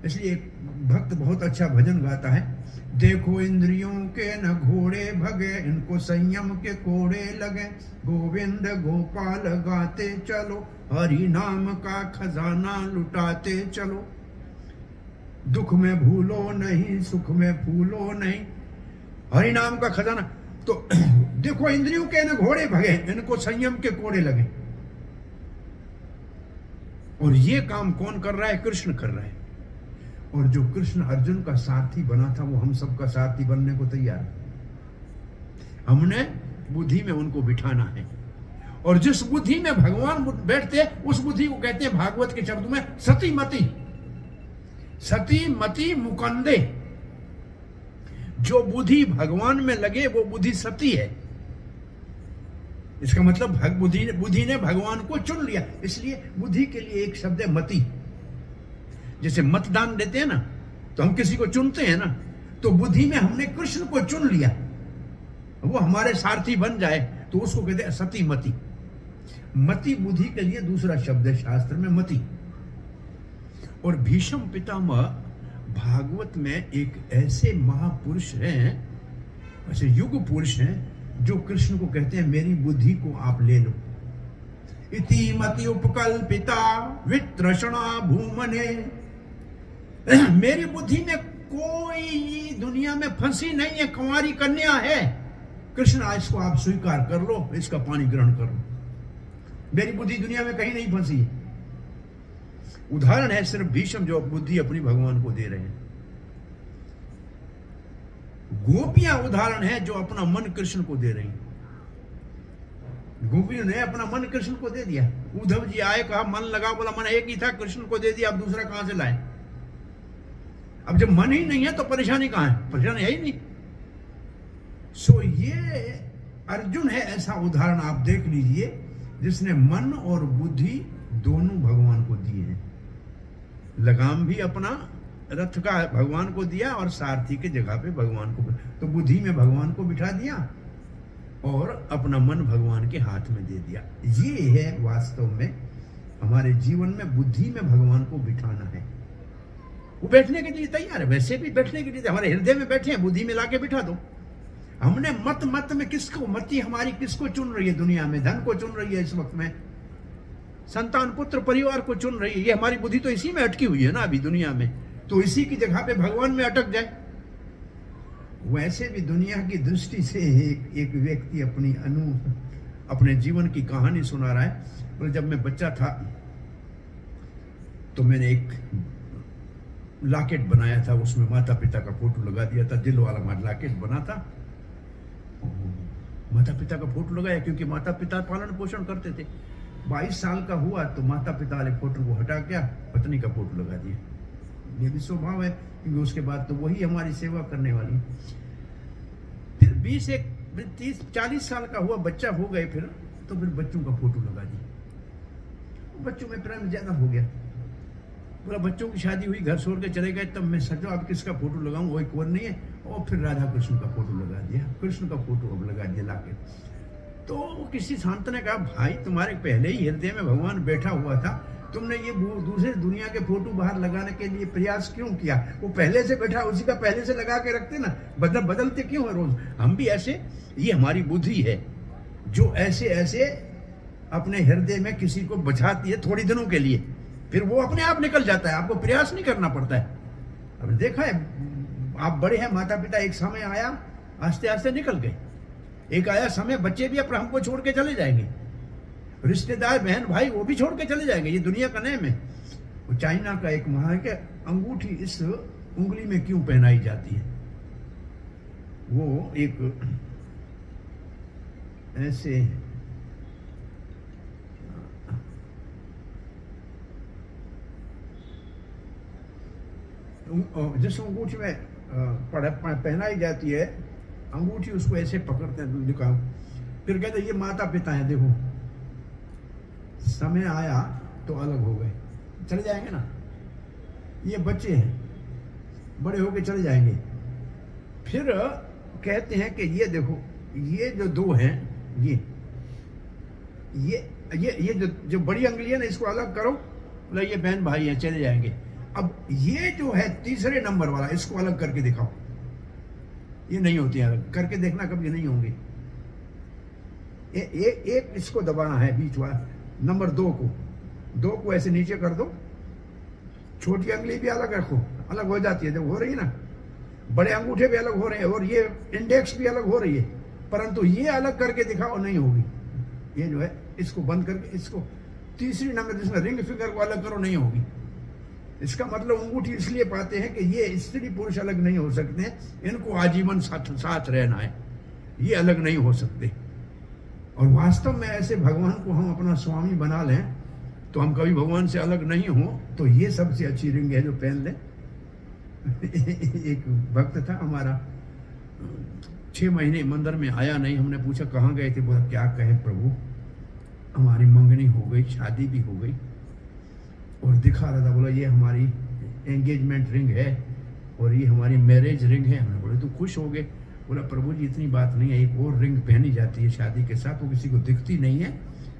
[SPEAKER 1] इसलिए एक भक्त बहुत अच्छा भजन गाता है, देखो इंद्रियों के न घोड़े भगे, इनको संयम के कोड़े लगे। गोविंद गोपाल गाते चलो, हरि नाम का खजाना लुटाते चलो। दुख में भूलो नहीं, सुख में फूलो नहीं, हरि नाम का खजाना। तो देखो इंद्रियों के न घोड़े भगे, इनको संयम के कोड़े लगे। और ये काम कौन कर रहा है? कृष्ण कर रहा है। और जो कृष्ण अर्जुन का सारथी बना था, वो हम सबका सारथी बनने को तैयार है। हमने बुद्धि में उनको बिठाना है। और जिस बुद्धि में भगवान बैठते हैं, उस बुद्धि को कहते हैं भागवत के शब्दों में सती मति। सती मति मुकंदे। जो बुद्धि भगवान में लगे वो बुद्धि सती है। इसका मतलब बुद्धि ने भगवान को चुन लिया। इसलिए बुद्धि के लिए एक शब्द है मति। जैसे मतदान देते हैं ना, तो हम किसी को चुनते हैं ना, तो बुद्धि में हमने कृष्ण को चुन लिया, वो हमारे सारथी बन जाए, तो उसको कहते हैं सती मति। मति बुद्धि के लिए दूसरा शब्द है शास्त्र में, मति। और भीष्म पितामह भागवत में एक ऐसे महापुरुष हैं, ऐसे युग पुरुष हैं, जो कृष्ण को कहते हैं मेरी बुद्धि को आप ले लो। इति मति उपकल्पिता वित्रषणा भूमने। मेरी बुद्धि में कोई दुनिया में फंसी नहीं है, कुंवारी कन्या है। कृष्ण इसको आप स्वीकार कर लो, इसका पानी ग्रहण कर लो। मेरी बुद्धि दुनिया में कहीं नहीं फंसी है। उदाहरण है सिर्फ भीष्म, जो बुद्धि अपनी भगवान को दे रहे हैं। गोपियां उदाहरण है जो अपना मन कृष्ण को दे रही हैं। गोपियों ने अपना मन कृष्ण को दे दिया। उद्धव जी आए, कहा मन लगा, बोला मन एक ही था, कृष्ण को दे दिया, अब दूसरा कहां से लाए? अब जब मन ही नहीं है तो परेशानी कहां है? परेशानी है ही नहीं। सो ये अर्जुन है ऐसा उदाहरण, आप देख लीजिए, जिसने मन और बुद्धि दोनों भगवान को दिए हैं। लगाम भी अपना रथ का भगवान को दिया और सारथी के जगह पे भगवान को, तो बुद्धि में भगवान को बिठा दिया और अपना मन भगवान के हाथ में दे दिया। ये है वास्तव में हमारे जीवन में बुद्धि में भगवान को बिठाना है। वो बैठने के लिए तैयार है, वैसे भी बैठने के लिए हमारे हृदय में बैठे हैं, बुद्धि में लाके बिठा दो। हमने मत में किसको, मति हमारी किसको चुन रही है दुनिया में? धन को चुन रही है इस वक्त में, संतान पुत्र परिवार को चुन रही है। ये हमारी बुद्धि तो इसी में अटकी हुई है ना अभी दुनिया में, तो इसी की जगह पे भगवान में अटक जाए। वैसे भी दुनिया की दृष्टि से एक व्यक्ति अपने जीवन की कहानी सुना रहा है। और जब मैं बच्चा था तो मैंने एक लॉकेट बनाया था, उसमें माता पिता का फोटो लगा दिया था, दिल वाला लॉकेट बना था। माता पिता का फोटो लगाया क्योंकि माता पिता पालन पोषण करते थे। 22 साल का हुआ तो माता पिता वाले फोटो को हटा के पत्नी का फोटो लगा दिया। ये भी स्वभाव है, क्योंकि उसके बाद तो वही हमारी सेवा करने वाली। फिर 20-30-40 साल का हुआ, बच्चा हो गए, फिर बच्चों का फोटो लगा दिया। बच्चों में प्रेम ज्यादा हो गया। पूरा बच्चों की शादी हुई, घर छोड़ के चले गए, तब मैं सोचा अब किसका फोटो लगाऊं, वही कोई नहीं है। और फिर राधा कृष्ण का फोटो लगा दिया, कृष्ण का फोटो अब लगा दिया लाके। तो किसी संत ने कहा, भाई तुम्हारे पहले ही हृदय में भगवान बैठा हुआ था, तुमने ये दूसरे दुनिया के फोटो बाहर लगाने के लिए प्रयास क्यों किया? वो पहले से बैठा, उसी का पहले से लगा के रखते ना, बदलते क्यों है रोज? हम भी ऐसे, ये हमारी बुद्धि है जो ऐसे अपने हृदय में किसी को बचाती है थोड़ी दिनों के लिए, फिर वो अपने आप निकल जाता है, आपको प्रयास नहीं करना पड़ता है। अब देखा है, आप बड़े हैं, माता पिता, एक समय आया आस्ते आस्ते निकल गए। एक आया समय बच्चे भी अपना हमको छोड़ के चले जाएंगे, रिश्तेदार बहन भाई वो भी छोड़ के चले जाएंगे। ये दुनिया का नियम है। वो चाइना का एक महा है कि अंगूठी इस उंगली में क्यों पहनाई जाती है? वो एक ऐसे जिस अंगूठी में पहनाई जाती है अंगूठी, उसको ऐसे पकड़ते हैं, दिखाओ, फिर कहते ये माता पिता है, देखो समय आया तो अलग हो गए, चले जाएंगे ना। ये बच्चे हैं, बड़े होके चले जाएंगे। फिर कहते हैं कि ये देखो, ये जो दो हैं, ये जो बड़ी अंगुली है ना, इसको अलग करो, बोला ये बहन भाई हैं, चले जाएंगे। अब ये जो है तीसरे नंबर वाला, इसको अलग करके दिखाओ। ये नहीं होती है, अलग करके देखना, कभी नहीं होंगे। एक इसको दबाना है, बीच वाला नंबर 2 को ऐसे नीचे कर दो। छोटी अंगुली भी अलग रखो, अलग हो जाती है, जब हो रही है ना। बड़े अंगूठे भी अलग हो रहे हैं और ये इंडेक्स भी अलग हो रही है, परंतु ये अलग करके दिखाओ, नहीं होगी। ये जो है इसको बंद करके इसको तीसरी नंबर जिसमें रिंग फिंगर को अलग करो, नहीं होगी। इसका मतलब अंगूठी इसलिए पाते हैं कि ये स्त्री पुरुष अलग नहीं हो सकते, इनको आजीवन साथ रहना है, ये अलग नहीं हो सकते। और वास्तव में ऐसे भगवान को हम अपना स्वामी बना लें तो हम कभी भगवान से अलग नहीं हो, तो ये सबसे अच्छी रिंग है जो पहन ले। एक भक्त था हमारा, 6 महीने मंदिर में आया नहीं। हमने पूछा कहाँ गए थे? बोला क्या कहें प्रभु, हमारी मंगनी हो गई, शादी भी हो गई। और दिखा रहा था, बोला ये हमारी एंगेजमेंट रिंग है और ये हमारी मैरिज रिंग है। हमने बोले तो खुश हो गए। बोला प्रभु जी इतनी बात नहीं है, एक और रिंग पहनी जाती है शादी के साथ, वो किसी को दिखती नहीं है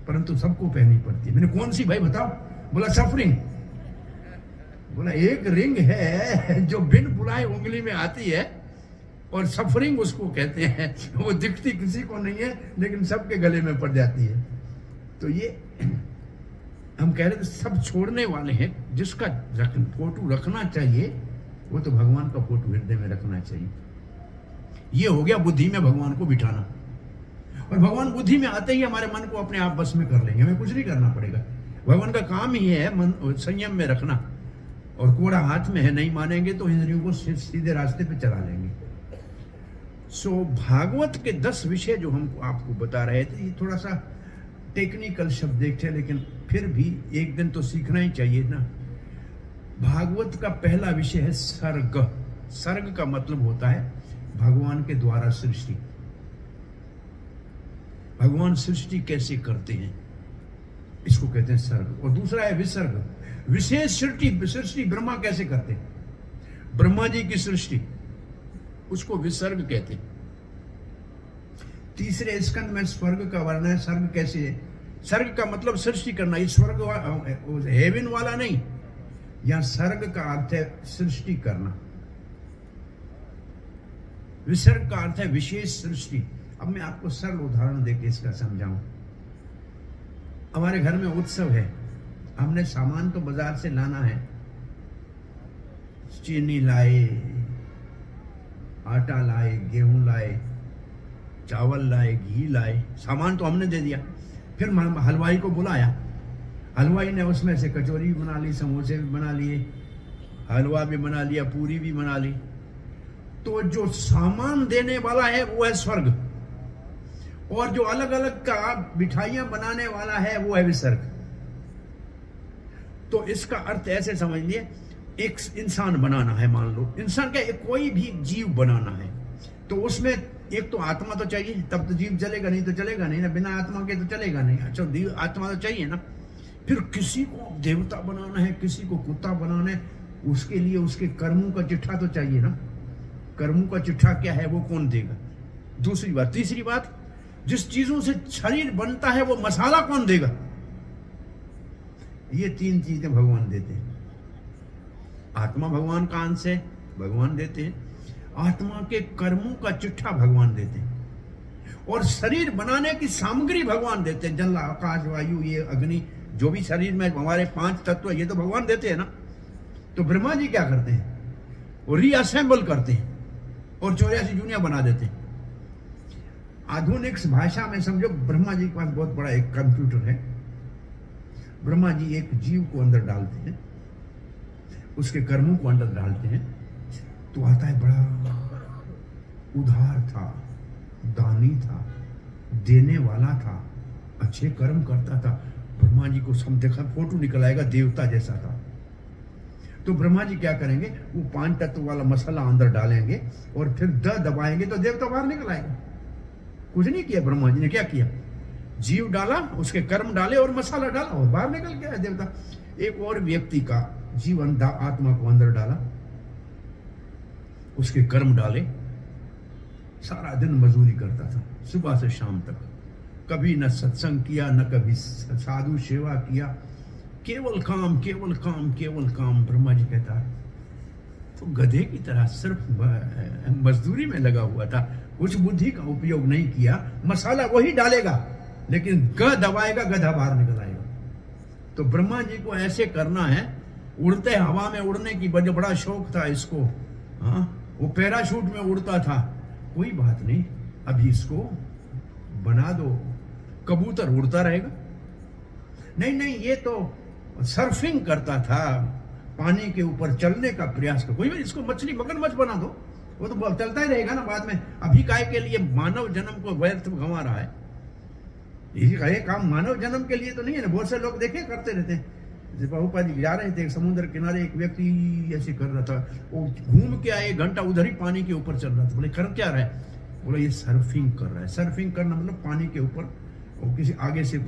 [SPEAKER 1] परंतु सबको पहननी पड़ती है। मैंने कौन सी भाई बताओ? बोला सफरिंग। बोला एक रिंग है जो बिन बुलाए उंगली में आती है और सफरिंग उसको कहते हैं, वो दिखती किसी को नहीं है लेकिन सबके गले में पड़ जाती है। तो ये हम कह रहे थे सब छोड़ने वाले हैं, जिसका फोटो रखना चाहिए वो तो भगवान का फोटो हृदय में रखना चाहिए। ये हो गया बुद्धि में भगवान को बिठाना, और भगवान बुद्धि में आते ही हमारे मन को अपने आप बस में कर लेंगे, हमें कुछ नहीं करना पड़ेगा। भगवान का काम ही है मन संयम में रखना, और कोड़ा हाथ में है, नहीं मानेंगे तो इंद्रियों को सीधे रास्ते पे चला लेंगे। सो भागवत के 10 विषय जो हम आपको बता रहे थे, ये थोड़ा सा टेक्निकल शब्द थे लेकिन फिर भी एक दिन तो सीखना ही चाहिए ना। भागवत का पहला विषय है सर्ग। सर्ग का मतलब होता है भगवान के द्वारा सृष्टि। भगवान सृष्टि कैसे करते हैं इसको कहते हैं सर्ग। और दूसरा है विसर्ग, विशेष सृष्टि ब्रह्मा कैसे करते हैं, ब्रह्मा जी की सृष्टि, उसको विसर्ग कहते हैं। तीसरे स्कंद में स्वर्ग का वर्णन है, सर्ग कैसे है। सर्ग का मतलब सृष्टि करना, ये स्वर्ग हेवन वाला नहीं, यहां सर्ग का अर्थ है सृष्टि करना, विसर्ग का अर्थ है विशेष सृष्टि। अब मैं आपको सरल उदाहरण देके इसका समझाऊं। हमारे घर में उत्सव है, हमने सामान तो बाजार से लाना है, चीनी लाए, आटा लाए, गेहूं लाए, चावल लाए, घी लाए, सामान तो हमने दे दिया। फिर हलवाई को बुलाया, हलवाई ने उसमें से कचौरी भी बना ली, समोसे भी बना लिए, हलवा भी बना लिया, पूरी भी बना ली। तो जो सामान देने वाला है वो है स्वर्ग, और जो अलग अलग का मिठाइयां बनाने वाला है वो है विसर्ग। तो इसका अर्थ ऐसे समझ लिए, एक इंसान बनाना है, मान लो इंसान का कोई भी जीव बनाना है, तो उसमें एक तो आत्मा तो चाहिए, तब तो जीव चलेगा, नहीं तो चलेगा नहीं ना, बिना आत्मा के तो चलेगा नहीं। अच्छा आत्मा तो चाहिए ना। फिर किसी को देवता बनाना है, किसी को कुत्ता बनाना है, उसके लिए उसके कर्मों का चिट्ठा तो चाहिए ना। कर्मों का चिट्ठा क्या है वो कौन देगा? दूसरी बात। तीसरी बात, जिस चीजों से शरीर बनता है वो मसाला कौन देगा? ये 3 चीजें भगवान देते हैं। आत्मा भगवान का अंश है, भगवान देते हैं। आत्मा के कर्मों का चिट्ठा भगवान देते हैं, और शरीर बनाने की सामग्री भगवान देते हैं। जल, आकाश, वायु, ये अग्नि, जो भी शरीर में हमारे 5 तत्व, ये तो भगवान देते हैं ना। तो ब्रह्मा जी क्या करते हैं? वो रीअसेंबल करते हैं और 84 दुनिया बना देते हैं। आधुनिक भाषा में समझो, ब्रह्मा जी के पास बहुत बड़ा एक कंप्यूटर है। ब्रह्मा जी एक जीव को अंदर डालते हैं, उसके कर्मों को अंदर डालते हैं, तो आता है बड़ा उदार था, दानी था, देने वाला था, अच्छे कर्म करता था। ब्रह्मा जी को सब देखा, फोटो निकल आएगा, देवता जैसा था। तो ब्रह्मा जी क्या करेंगे? वो 5 तत्व वाला मसाला अंदर डालेंगे और फिर दबाएंगे तो देवता बाहर निकल आएगा। कुछ नहीं किया ब्रह्मा जी ने, क्या किया? जीव डाला, उसके कर्म डाले और मसाला डाला और बाहर निकल गया देवता। एक और व्यक्ति का जीवन आत्मा को अंदर डाला, उसके कर्म डाले, सारा दिन मजदूरी करता था, सुबह से शाम तक। कभी न सत्संग किया, न कभी साधु सेवा किया, केवल काम, केवल काम, केवल काम। ब्रह्मा जी कहता तो गधे की तरह सिर्फ मजदूरी में लगा हुआ था, कुछ बुद्धि का उपयोग नहीं किया। मसाला वही डालेगा लेकिन दबाएगा, गधा बाहर निकल आएगा। तो ब्रह्मा जी को ऐसे करना है। उड़ते हवा में उड़ने की बड़ा शौक था इसको, हाँ, वो पैराशूट में उड़ता था। कोई बात नहीं, अभी इसको बना दो, कबूतर उड़ता रहेगा। नहीं नहीं, ये तो सर्फिंग करता था, पानी के ऊपर चलने का प्रयास कर। कोई इसको मछली मगरमच्छ बना दो, वो तो चलता ही रहेगा ना बाद में। अभी काय के लिए मानव जन्म को व्यर्थ गंवा रहा है? ये काम मानव जन्म के लिए तो नहीं है ना। बहुत से लोग देखे करते रहते हैं। जैसे प्रभुपाद जी जा रहे थे समुद्र किनारे, एक व्यक्ति ऐसे कर रहा था, वो घूम के आए, 1 घंटा उधर ही पानी के ऊपर चल रहा था। बोले कर क्या रहा है? बोले ये सर्फिंग कर रहा है। सर्फिंग करना मतलब पानी के ऊपर, और किसी आगे से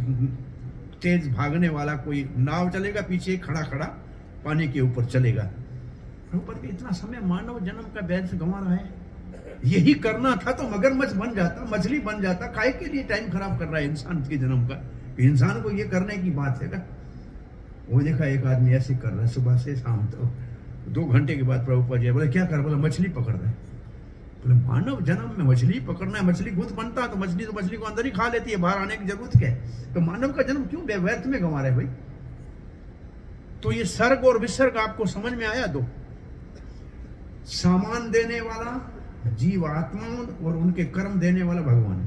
[SPEAKER 1] तेज भागने वाला कोई नाव चलेगा, पीछे खड़ा खड़ा पानी के ऊपर चलेगा। प्रभुपाद के इतना समय मानव जन्म का व्यर्थ गंवा रहा है। यही करना था तो मगरमच्छ बन जाता, मछली बन जाता। काय के लिए टाइम खराब कर रहा है इंसान के जन्म का? इंसान को ये करने की बात है क्या? वो देखा एक आदमी ऐसे कर रहा है सुबह से शाम तक। 2 घंटे के बाद प्रभुपाद जी बोले क्या कर? बोला मछली पकड़ रहा है। बोले मानव जन्म में मछली पकड़ना है? मछली खुद बनता है तो मछली को अंदर ही खा लेती है, बाहर आने की जरूरत क्या है? तो मानव का जन्म क्यों व्यर्थ में गंवा रहे भाई? तो ये सर्ग और विसर्ग आपको समझ में आया? दो सामान देने वाला जीव आत्माओं और उनके कर्म देने वाला भगवान।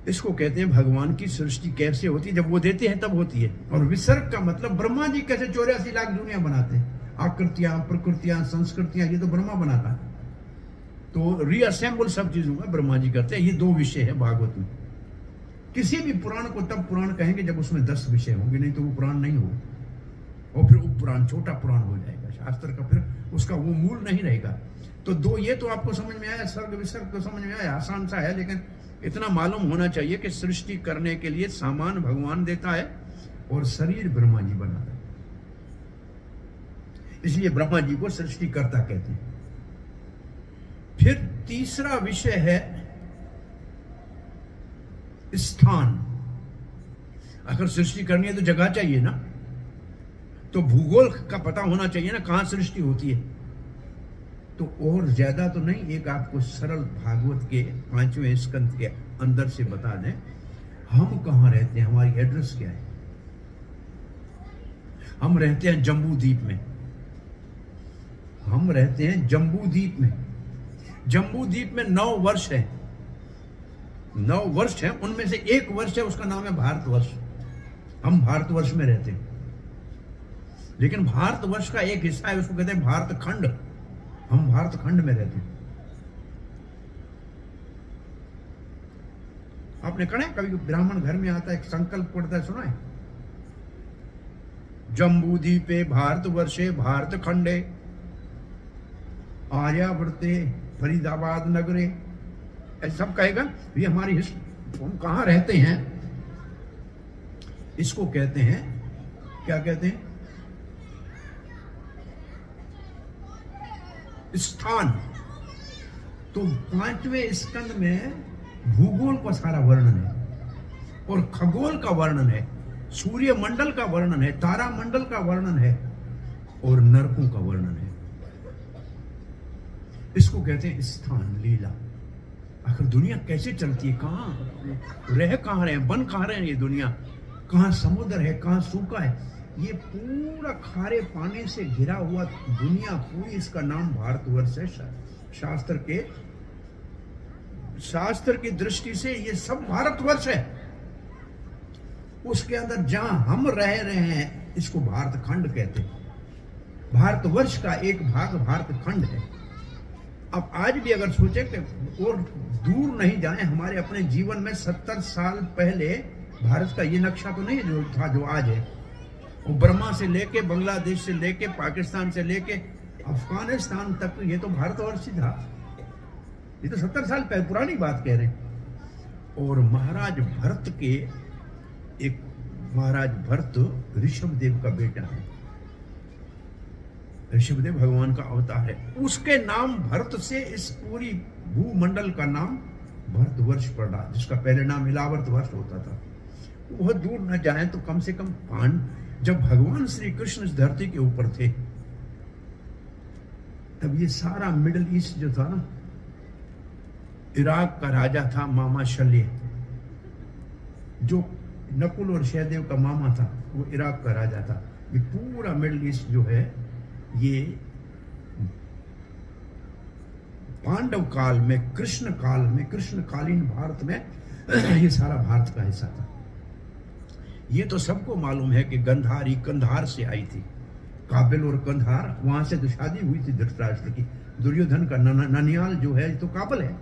[SPEAKER 1] इसको कहते हैं भगवान की सृष्टि कैसे होती है? जब वो देते हैं तब होती है। और विसर्ग का मतलब ब्रह्मा जी कैसे 84 लाख दुनिया बनाते हैं, आकृतियां, प्रकृतियां, संस्कृतियां, ये तो ब्रह्मा बनाता है। तो रीअसेंबल सब चीजों का ब्रह्मा जी करते हैं। ये 2 विषय है भागवत में। किसी भी पुराण को तब पुराण कहेंगे जब उसमें 10 विषय होंगे, नहीं तो वो पुराण नहीं होगा। और फिर उपपुराण, छोटा पुराण हो जाएगा शास्त्र का, फिर उसका वो मूल नहीं रहेगा। तो 2 ये तो आपको समझ में आया, सर्ग विसर्ग तो समझ में आया, आसान सा है। लेकिन इतना मालूम होना चाहिए कि सृष्टि करने के लिए सामान भगवान देता है और शरीर ब्रह्मा जी बनाता है। इसलिए ब्रह्मा जी को सृष्टिकर्ता कहते हैं। फिर तीसरा विषय है स्थान। अगर सृष्टि करनी है तो जगह चाहिए ना, तो भूगोल का पता होना चाहिए ना, कहां सृष्टि होती है। तो और ज्यादा तो नहीं, एक आपको सरल भागवत के 5वें स्कंद के अंदर से बता दें, हम कहां रहते हैं, हमारी एड्रेस क्या है। हम रहते हैं जम्बू द्वीप में। हम रहते हैं जम्बू द्वीप में। जम्बू द्वीप में 9 वर्ष है। 9 वर्ष है, उनमें से एक वर्ष है, उसका नाम है भारतवर्ष। हम भारतवर्ष में रहते हैं। लेकिन भारतवर्ष का एक हिस्सा है, उसको कहते हैं भारत खंड। हम भारत खंड में रहते हैं। आपने कहा कभी ब्राह्मण घर में आता है, एक संकल्प पढ़ता है, सुना है? जम्बू द्वीपे भारतवर्षे भारत खंडे आर्यावर्ते फरीदाबाद नगरे, ऐसा सब कहेगा। ये हमारी हम कहां रहते हैं, इसको कहते हैं, क्या कहते हैं? स्थान। तो 5वें स्कंद में भूगोल का सारा वर्णन है और खगोल का वर्णन है, सूर्य मंडल का वर्णन है, तारा मंडल का वर्णन है और नरकों का वर्णन है। इसको कहते हैं स्थान, लीला। आखिर दुनिया कैसे चलती है, कहां रह कहां रहे हैं, बन कहां रहे हैं, ये दुनिया कहां समुद्र है, कहां सूखा है। ये पूरा खारे पानी से घिरा हुआ दुनिया पूरी, इसका नाम भारतवर्ष है। शास्त्र की दृष्टि से ये सब भारतवर्ष है। उसके अंदर जहां हम रह रहे हैं, इसको भारत खंड कहते हैं। भारतवर्ष का एक भाग भारत खंड है। अब आज भी अगर सोचे कि और दूर नहीं जाए, हमारे अपने जीवन में 70 साल पहले भारत का ये नक्शा तो नहीं जो था जो आज है। वो बर्मा से लेके, बांग्लादेश से लेके, पाकिस्तान से लेके अफगानिस्तान तक, ये तो भारतवर्ष ही था। ये तो 70 साल पहले पुरानी बात कह रहे हैं। और महाराज भरत के, एक महाराज भरत ऋषभदेव का बेटा है। ऋषभदेव भगवान का अवतार है। उसके नाम भरत से इस पूरी भूमंडल का नाम भरतवर्ष पड़ा, जिसका पहले नाम इलावर्त वर्ष होता था। बहुत दूर न जाए तो कम से कम जब भगवान श्री कृष्ण इस धरती के ऊपर थे, तब ये सारा मिडिल ईस्ट जो था ना, इराक का राजा था मामा शल्य, जो नकुल और सहदेव का मामा था, वो इराक का राजा था। ये पूरा मिडिल ईस्ट जो है, ये पांडव काल में, कृष्ण काल में, कृष्णकालीन भारत में ये सारा भारत का हिस्सा था। ये तो सबको मालूम है कि गंधारी कंधार से आई थी, काबिल और कंधार, वहां से तो शादी हुई थी धृतराष्ट्र की। दुर्योधन का ननियाल जो है तो काबिल है,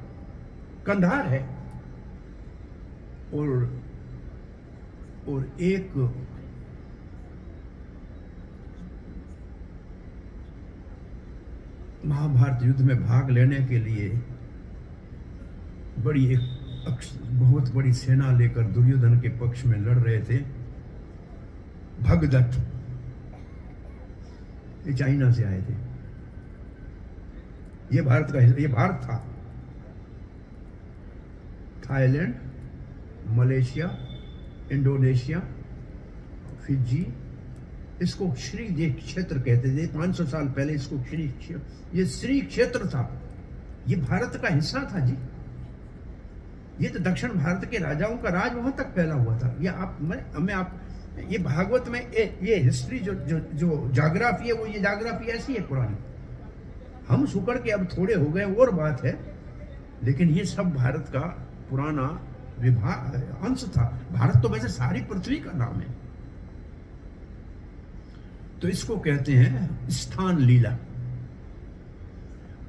[SPEAKER 1] कंधार है। और एक महाभारत युद्ध में भाग लेने के लिए बहुत बड़ी सेना लेकर दुर्योधन के पक्ष में लड़ रहे थे भगदत्त, ये चाइना से आए थे। ये भारत था। थाईलैंड, मलेशिया, इंडोनेशिया, फिजी, इसको श्री देश क्षेत्र कहते थे। 500 साल पहले इसको ये श्री क्षेत्र था। ये भारत का हिस्सा था जी। ये तो दक्षिण भारत के राजाओं का राज वहां तक फैला हुआ था। ये भागवत में ये हिस्ट्री जो जाग्राफी है, वो ये जाग्राफी ऐसी है पुरानी। हम सुकड़ के अब थोड़े हो गए और बात है, लेकिन ये सब भारत का पुराना विभाग अंश था। भारत तो वैसे सारी पृथ्वी का नाम है। तो इसको कहते हैं स्थान लीला।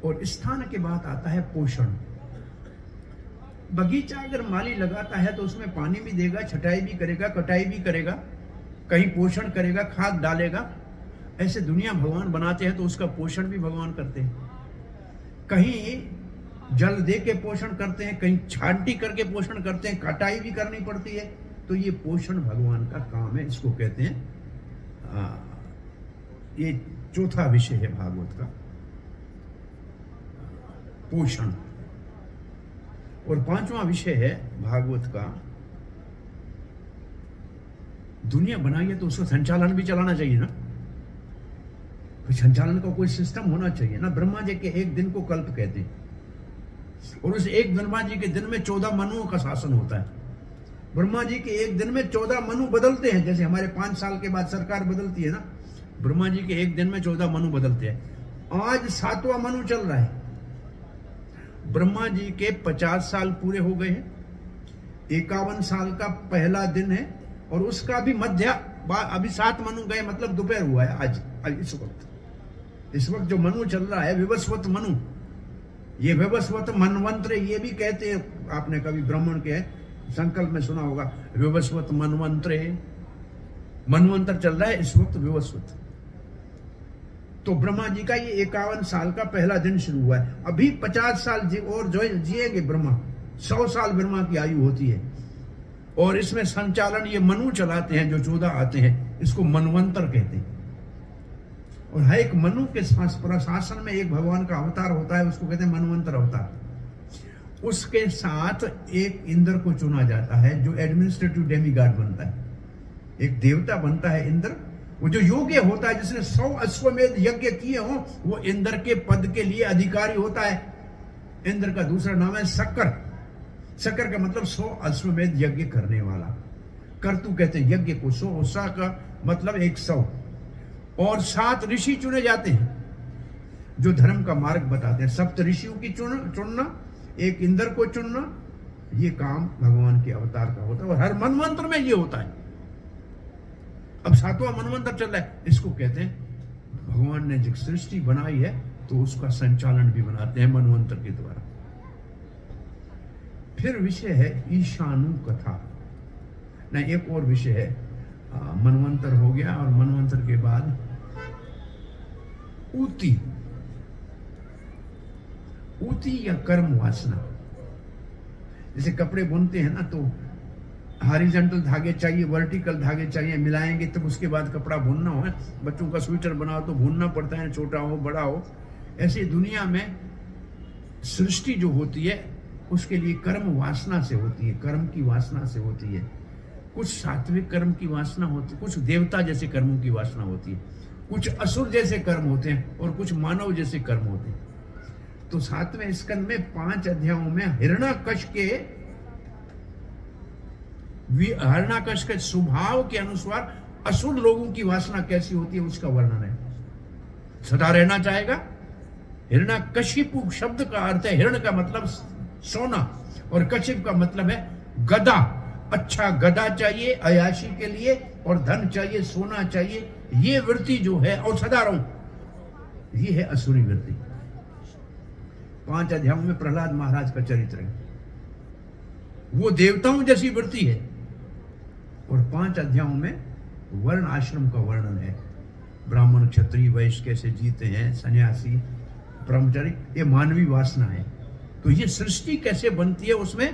[SPEAKER 1] और स्थान के बाद आता है पोषण। बगीचा अगर माली लगाता है तो उसमें पानी भी देगा, छटाई भी करेगा, कटाई भी करेगा, कहीं पोषण करेगा, खाद डालेगा। ऐसे दुनिया भगवान बनाते हैं तो उसका पोषण भी भगवान करते हैं। कहीं जल दे के पोषण करते हैं, कहीं छांटी करके पोषण करते हैं, कटाई भी करनी पड़ती है। तो ये पोषण भगवान का काम है। इसको कहते हैं ये चौथा विषय है भागवत का, पोषण। और पांचवा विषय है भागवत का, दुनिया बनाई है तो उसका संचालन भी चलाना चाहिए ना। तो संचालन का कोई सिस्टम होना चाहिए ना। ब्रह्मा जी के एक दिन को कल्प कहते हैं, और उस एक ब्रह्मा जी के दिन में 14 मनुओं का शासन होता है। ब्रह्मा जी के एक दिन में 14 मनु बदलते हैं, जैसे हमारे 5 साल के बाद सरकार बदलती है ना। ब्रह्मा जी के एक दिन में 14 मनु बदलते हैं। आज 7वां मनु चल रहा है। ब्रह्मा जी के 50 साल पूरे हो गए हैं। 51 साल का पहला दिन है, और उसका भी मध्य अभी 7 मनु गए, मतलब दोपहर हुआ है आज इस वक्त जो मनु चल रहा है विवस्वत मनु। ये विवस्वत मनवंत्र ये भी कहते हैं। आपने कभी ब्राह्मण के संकल्प में सुना होगा, विवस्वत मनवंत्र। मनवंतर चल रहा है इस वक्त विवस्वत। तो ब्रह्मा जी का ये 51 साल का पहला दिन शुरू हुआ है। अभी 50 साल और जो जिएंगे ब्रह्मा। 100 साल ब्रह्मा की आयु होती है। और इसमें संचालन ये मनु चलाते हैं, जो 14 आते हैं, इसको मनवंतर कहते हैं। और हर एक मनु के प्रशासन में एक भगवान का अवतार होता है, उसको कहते हैं मनवंतर अवतार। उसके साथ एक इंद्र को चुना जाता है, जो एडमिनिस्ट्रेटिव डेमीगॉड बनता है। एक देवता बनता है इंद्र। वो जो योग्य होता है, जिसने 100 अश्वमेध यज्ञ किए हो, वो इंद्र के पद के लिए अधिकारी होता है। इंद्र का दूसरा नाम है शक्कर। शक्कर का मतलब 100 अश्वमेध यज्ञ करने वाला। कर्तु कहते हैं यज्ञ को। 100 सा का मतलब 100। और 7 ऋषि चुने जाते हैं, जो धर्म का मार्ग बताते हैं। 7 ऋषियों की चुनना, एक इंद्र को चुनना, ये काम भगवान के अवतार का होता है। और हर मनवंतर में ये होता है। अब 7वां मनवंतर चल रहा है, इसको कहते हैं भगवान ने जो सृष्टि बनाई है तो उसका संचालन भी बनाते हैं मनवंतर के द्वारा। फिर विषय है ईशानु कथा। नहीं, एक और विषय है। मनवंतर हो गया, और मनवंतर के बाद ऊती या कर्म वासना। जैसे कपड़े बुनते हैं ना, तो हॉरिजॉन्टल धागे चाहिए, वर्टिकल धागे चाहिए, मिलाएंगे तब उसके बाद कपड़ा बुनना हो। बच्चों का स्वेटर बनाओ तो बुनना पड़ता है, छोटा हो बड़ा हो। ऐसी दुनिया में सृष्टि जो होती है उसके लिए कर्म वासना से होती है, कर्म की वासना से होती है। कुछ सात्विक कर्म की वासना होती है, कुछ देवता जैसे कर्मों की वासना होती है, कुछ असुर जैसे कर्म होते हैं, और कुछ मानव जैसे कर्म होते हैं। तो 7वें स्कंद में 5 अध्यायों में हिरण्याकश के स्वभाव के अनुसार असुर लोगों की वासना कैसी होती है उसका वर्णन है। सदा रहना चाहेगा। हिरण्याकशिपु शब्द का अर्थ है, हिरण का मतलब सोना, और कशिप का मतलब है गदा। अच्छा गधा चाहिए अयाशी के लिए, और धन चाहिए, सोना चाहिए। ये वृत्ति जो है, और सदा रहूं, ये है असुरी वृत्ति। 5 अध्यायों में प्रहलाद महाराज का चरित्र है, वो देवताओं जैसी वृत्ति है। और 5 अध्यायों में वर्ण आश्रम का वर्णन है। ब्राह्मण, क्षत्रिय, वैश्य कैसे जीते हैं, सन्यासी, ब्रह्मचारी, ये मानवीय वासना है। तो ये सृष्टि कैसे बनती है, उसमें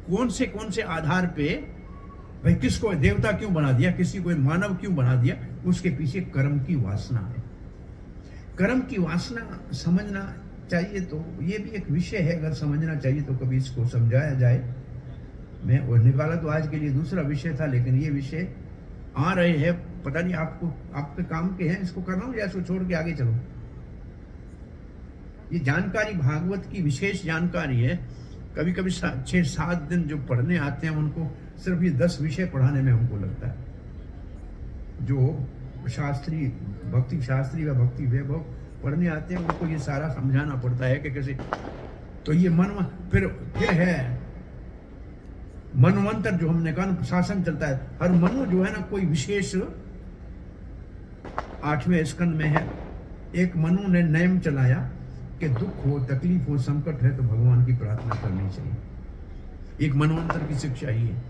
[SPEAKER 1] कौन से आधार पे, भाई किसको देवता क्यों बना दिया, किसी को मानव क्यों बना दिया, उसके पीछे कर्म की वासना है। कर्म की वासना समझना चाहिए, तो ये भी एक विषय है। अगर समझना चाहिए तो कभी इसको समझाया जाए। मैं और निकाला तो आज के लिए दूसरा विषय था, लेकिन ये विषय आ रहे हैं, पता नहीं आपको, आपके काम के हैं, इसको करना हो या इसको छोड़ के आगे चलो। ये जानकारी भागवत की विशेष जानकारी है। कभी कभी 6-7 दिन जो पढ़ने आते हैं उनको सिर्फ ये 10 विषय पढ़ाने में हमको लगता है। जो शास्त्री, भक्ति शास्त्री व भक्ति वैभव पढ़ने आते हैं उनको ये सारा समझाना पड़ता है कि कैसे। तो ये मन फिर है मनवंतर, जो हमने कहा शासन चलता है। हर मनु जो है ना, कोई विशेष 8वें स्कंद में है। एक मनु ने नियम चलाया कि दुख हो, तकलीफ हो, संकट है तो भगवान की प्रार्थना करनी चाहिए। एक मनवंतर की शिक्षा ही है।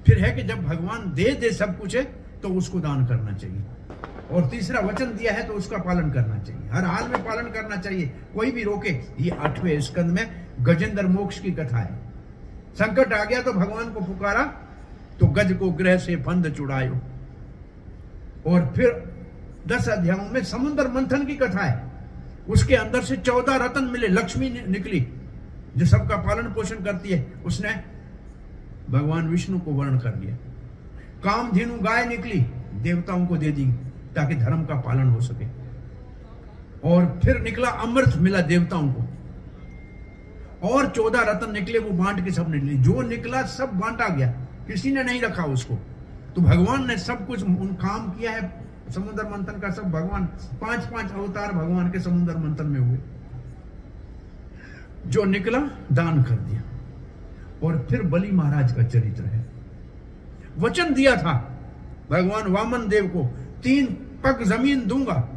[SPEAKER 1] फिर है कि जब भगवान दे सब कुछ है तो उसको दान करना चाहिए। और तीसरा, वचन दिया है तो उसका पालन करना चाहिए, हर हाल में पालन करना चाहिए, कोई भी रोके। ये 8वें स्कंद में गजेंद्र मोक्ष की कथा है। संकट आ गया तो भगवान को पुकारा तो गज को ग्रह से फंद चुड़ायो। और फिर 10 अध्यायों में समुद्र मंथन की कथा है। उसके अंदर से 14 रत्न मिले, लक्ष्मी निकली जो सबका पालन पोषण करती है, उसने भगवान विष्णु को वर्ण कर दिया। कामधेनु गाय निकली, देवताओं को दे दी ताकि धर्म का पालन हो सके। और फिर निकला अमृत, मिला देवताओं को। और 14 रत्न निकले, वो बांट के सब निकले। जो निकला सब बांटा गया, किसी ने नहीं रखा उसको। तो भगवान ने सब कुछ उन काम किया है। समुद्र मंथन का सब भगवान, 5-5 अवतार भगवान के समुद्र मंथन में हुए। जो निकला दान कर दिया। और फिर बलि महाराज का चरित्र है। वचन दिया था भगवान वामन देव को, 3 पग जमीन दूंगा।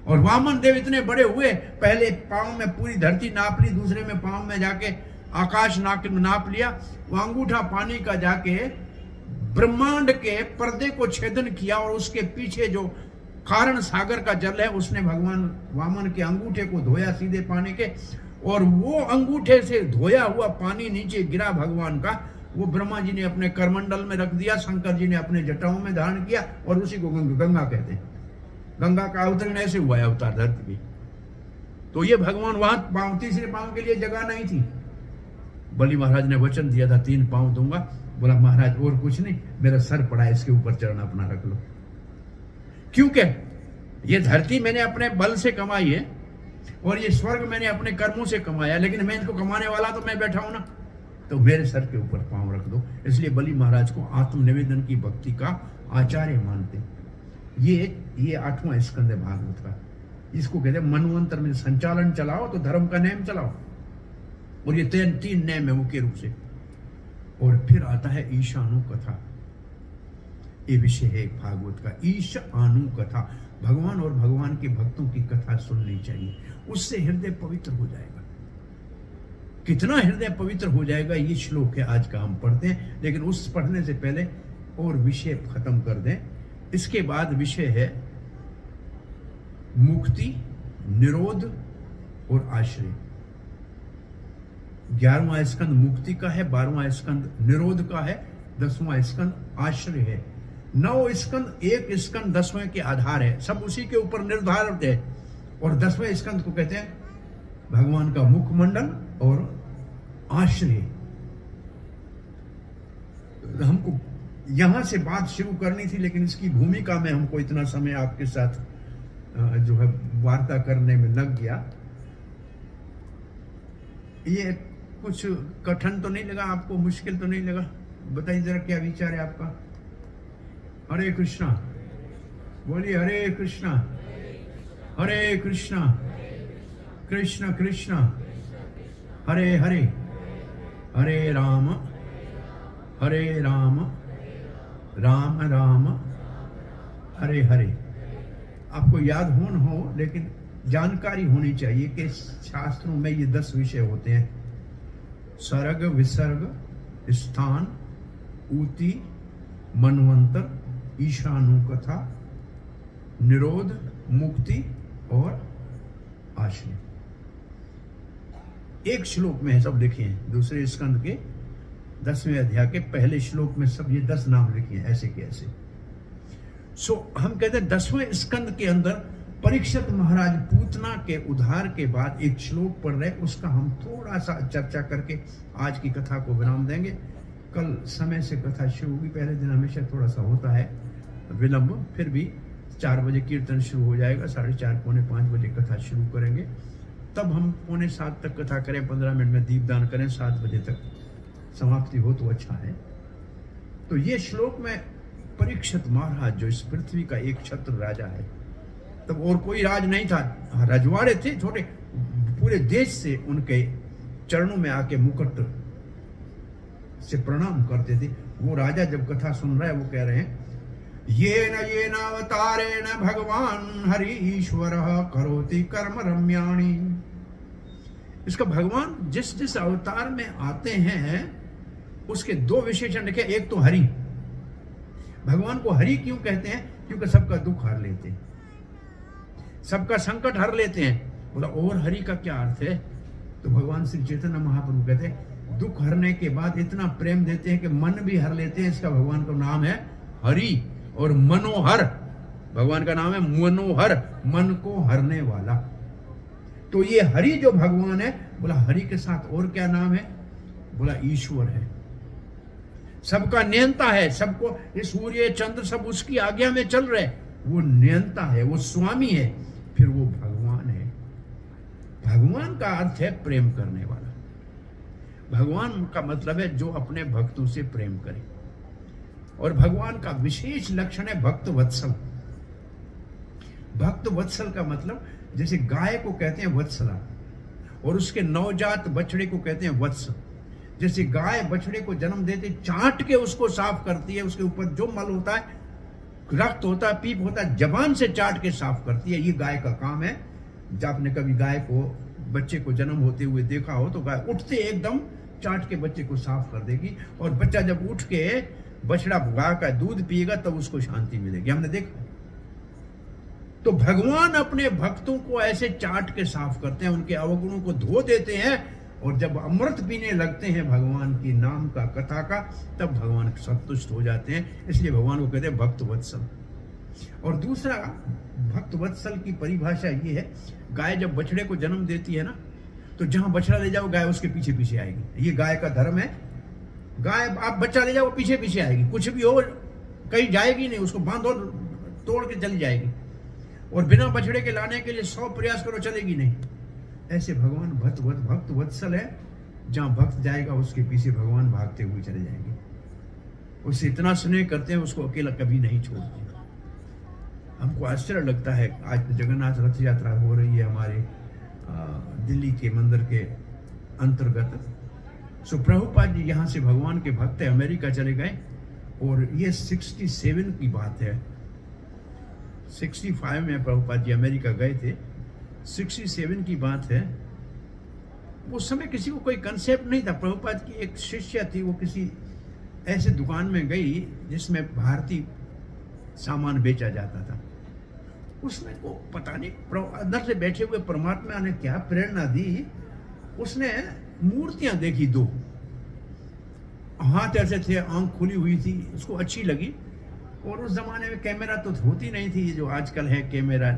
[SPEAKER 1] और वामन देव इतने बड़े हुए, पहले पांव में पूरी धरती नाप ली, दूसरे में पांव में जाके आकाश नाप लिया। वो अंगूठा पानी का जाके ब्रह्मांड के पर्दे को छेदन किया। और उसके पीछे जो कारण सागर का जल है, उसने भगवान वामन के अंगूठे को धोया सीधे पानी के। और वो अंगूठे से धोया हुआ पानी नीचे गिरा भगवान का। वो ब्रह्मा जी ने अपने करमंडल में रख दिया, शंकर जी ने अपने जटाओं में धारण किया, और उसी को गंगा कहते हैं। गंगा का अवतरण ऐसे हुआ है, अवतार धरती पे। तो ये भगवान वहां तीसरे पांव के लिए जगह नहीं थी। बलि महाराज ने वचन दिया था 3 पांव दूंगा। बोला महाराज और कुछ नहीं, मेरा सर पड़ा है, इसके ऊपर चरण अपना रख लो। क्योंकि ये धरती मैंने अपने बल से कमाई है, और ये स्वर्ग मैंने अपने कर्मों से कमाया, लेकिन मैं इनको कमाने वाला तो मैं बैठा हूं ना, तो मेरे सर के ऊपर पांव रख दो। इसलिए बलि महाराज को आत्मनिवेदन की भक्ति का आचार्य मानते। ये 8वां स्कंद है भागवत का। इसको कहते हैं मनवंतर में संचालन चलाओ तो धर्म का नियम चलाओ। और ये 3 नियम है मुख्य रूप से। और फिर आता है ईशानु कथा। ये विषय है भागवत का, ईशानु कथा। भगवान और भगवान के भक्तों की कथा सुननी चाहिए, उससे हृदय पवित्र हो जाएगा। कितना हृदय पवित्र हो जाएगा, ये श्लोक है आज का हम पढ़ते हैं। लेकिन उस पढ़ने से पहले और विषय खत्म कर दें। इसके बाद विषय है मुक्ति, निरोध और आश्रय। 11वां स्कंद मुक्ति का है, 12वां स्कंद निरोध का है, 10वां स्कंद आश्रय है। 9 स्कंद, 1 स्कंद 10वें के आधार है, सब उसी के ऊपर निर्धारित है। और 10वें स्कंद को कहते हैं भगवान का मुखमंडल और आश्रय। हमको यहां से बात शुरू करनी थी, लेकिन इसकी भूमिका में हमको इतना समय आपके साथ जो है वार्ता करने में लग गया। ये कुछ कठिन तो नहीं लगा आपको, मुश्किल तो नहीं लगा? बताइए जरा क्या विचार है आपका। हरे कृष्णा बोलिए, हरे कृष्णा हरे कृष्णा कृष्ण कृष्ण हरे हरे, हरे राम हरे राम राम राम हरे हरे। आपको याद हो न हो, लेकिन जानकारी होनी चाहिए कि शास्त्रों में ये 10 विषय होते हैं: सर्ग, विसर्ग, स्थान, ऊति, मनवंतर, ईशानुकथा, निरोध, मुक्ति और आश्रय। एक श्लोक में सब लिखे हैं। दूसरे स्कंद के 10वें अध्याय के पहले श्लोक में सब ये 10 नाम लिखे हैं, ऐसे के ऐसे। हम कहते हैं 10वें स्कंद के अंदर परीक्षित महाराज पूतना के उद्धार के बाद एक श्लोक पढ़ रहे, उसका हम थोड़ा सा चर्चा करके आज की कथा को विराम देंगे। कल समय से कथा शुरू होगी। पहले दिन हमेशा थोड़ा सा होता है विलंब, फिर भी 4 बजे कीर्तन शुरू हो जाएगा, 4:30 पौने 5 बजे कथा शुरू करेंगे। तब हम 6:45 तक कथा करें, 15 मिनट में दीपदान करें, 7 बजे तक समाप्ति हो तो अच्छा है। तो ये श्लोक में परीक्षित महाराज जो इस पृथ्वी का एक छत्र राजा है, तब और कोई राज नहीं था, रजवाड़े थे छोटे, पूरे देश से उनके चरणों में आके मुकुट से प्रणाम करते थे। वो राजा जब कथा सुन रहा है, वो कह रहे हैं, ये न अवतारेण भगवान हरि ईश्वर करोति कर्म रम्याणि। इसका भगवान जिस जिस अवतार में आते हैं उसके 2 विशेषण लिखे। एक तो हरि, भगवान को हरि क्यों कहते हैं? क्योंकि सबका दुख हर लेते हैं, सबका संकट हर लेते हैं। बोला और हरि का क्या अर्थ है? तो भगवान श्री चैतन्य महाप्रभु कहते हैं दुख हरने के बाद इतना प्रेम देते हैं कि मन भी हर लेते हैं। इसका भगवान का नाम है हरि। और मनोहर, भगवान का नाम है मनोहर, मन को हरने वाला। तो ये हरि जो भगवान है, बोला हरि के साथ और क्या नाम है? बोला ईश्वर है, सबका नियंता है, सबको ये सूर्य चंद्र सब उसकी आज्ञा में चल रहे, वो नियंता है, वो स्वामी है, फिर वो भगवान है। भगवान का अर्थ है प्रेम करने वाला। भगवान का मतलब है जो अपने भक्तों से प्रेम करे। और भगवान का विशेष लक्षण है भक्त वत्सल। भक्त वत्सल का मतलब जैसे गाय को कहते हैं वत्सला, और उसके नवजात बछड़े को कहते हैं वत्स। जैसे गाय बछड़े को जन्म देते चाट के उसको साफ करती है, उसके ऊपर जो मल होता है, रक्त होता है, पीप होता है, जबान से चाट के साफ करती है। ये गाय का काम है। जब आपने कभी गाय को, बच्चे को जन्म होते हुए देखा हो, तो गाय उठते एकदम चाट के बच्चे को साफ कर देगी, और बच्चा जब उठ के बछड़ा गाय का दूध पिएगा तब उसको शांति मिलेगी। हमने देखा। तो भगवान अपने भक्तों को ऐसे चाट के साफ करते हैं, उनके अवगुणों को धो देते हैं, और जब अमृत पीने लगते हैं भगवान की नाम का, कथा का, तब भगवान संतुष्ट हो जाते हैं। इसलिए भगवान को कहते हैं भक्त वत्सल। और दूसरा भक्त वत्सल की परिभाषा ये है, गाय जब बछड़े को जन्म देती है ना, तो जहां बछड़ा ले जाओ गाय उसके पीछे पीछे आएगी। ये गाय का धर्म है। गाय आप बच्चा ले जाओ पीछे पीछे आएगी, कुछ भी हो कहीं जाएगी नहीं, उसको बांधो तोड़ के चली जाएगी। और बिना बछड़े के लाने के लिए 100 प्रयास करो, चलेगी नहीं। ऐसे भगवान भक्त वत्सल है, जहां भक्त जाएगा उसके पीछे भगवान भागते हुए चले जाएंगे। उससे इतना स्नेह करते हैं, उसको अकेला कभी नहीं छोड़ते। हमको आश्चर्य लगता है, आज जगन्नाथ रथ यात्रा हो रही है हमारे दिल्ली के मंदिर के अंतर्गत। सो प्रभुपाद जी यहाँ से भगवान के भक्त है, अमेरिका चले गए, और ये 67 की बात है। 65 में प्रभुपाद जी अमेरिका गए थे, 67 की बात है। उस समय किसी को कोई कंसेप्ट नहीं था। प्रभुपाद की एक शिष्या थी, वो किसी ऐसे दुकान में गई जिसमें भारतीय सामान बेचा जाता था। उसने को पता नहीं अंदर से बैठे हुए परमात्मा ने क्या प्रेरणा दी, उसने मूर्तियां देखी 2, हाथ ऐसे थे, आंख खुली हुई थी, उसको अच्छी लगी। और उस जमाने में कैमरा तो होती नहीं थी जो आजकल है कैमरा।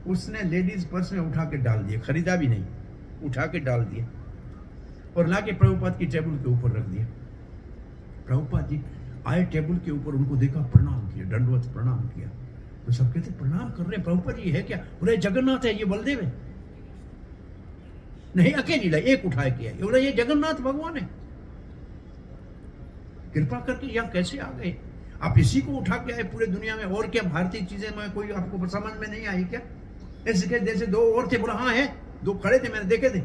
[SPEAKER 1] उसने लेडीज पर्स में उठा के डाल दिए, खरीदा भी नहीं, उठा के डाल दिए और लाके प्रभुपाद की टेबल के ऊपर रख दिया। प्रभुपाद जी आए टेबल के ऊपर, उनको देखा, प्रणाम किया, दंडवत प्रणाम किया। तो सब कहते प्रणाम कर रहे हैं, प्रभुपाद जी है क्या? बोले जगन्नाथ है, ये बलदेव है। नहीं अकेली ला, एक उठाए किया, बोला ये जगन्नाथ भगवान है। कृपा करके यहाँ कैसे आ गए आप? इसी को उठा के आए पूरे दुनिया में, और क्या भारतीय चीजें में कोई आपको समझ में नहीं आई क्या? ऐसे कह जैसे 2 और थे। बोला हाँ है, 2 खड़े थे, मैंने देखे थे।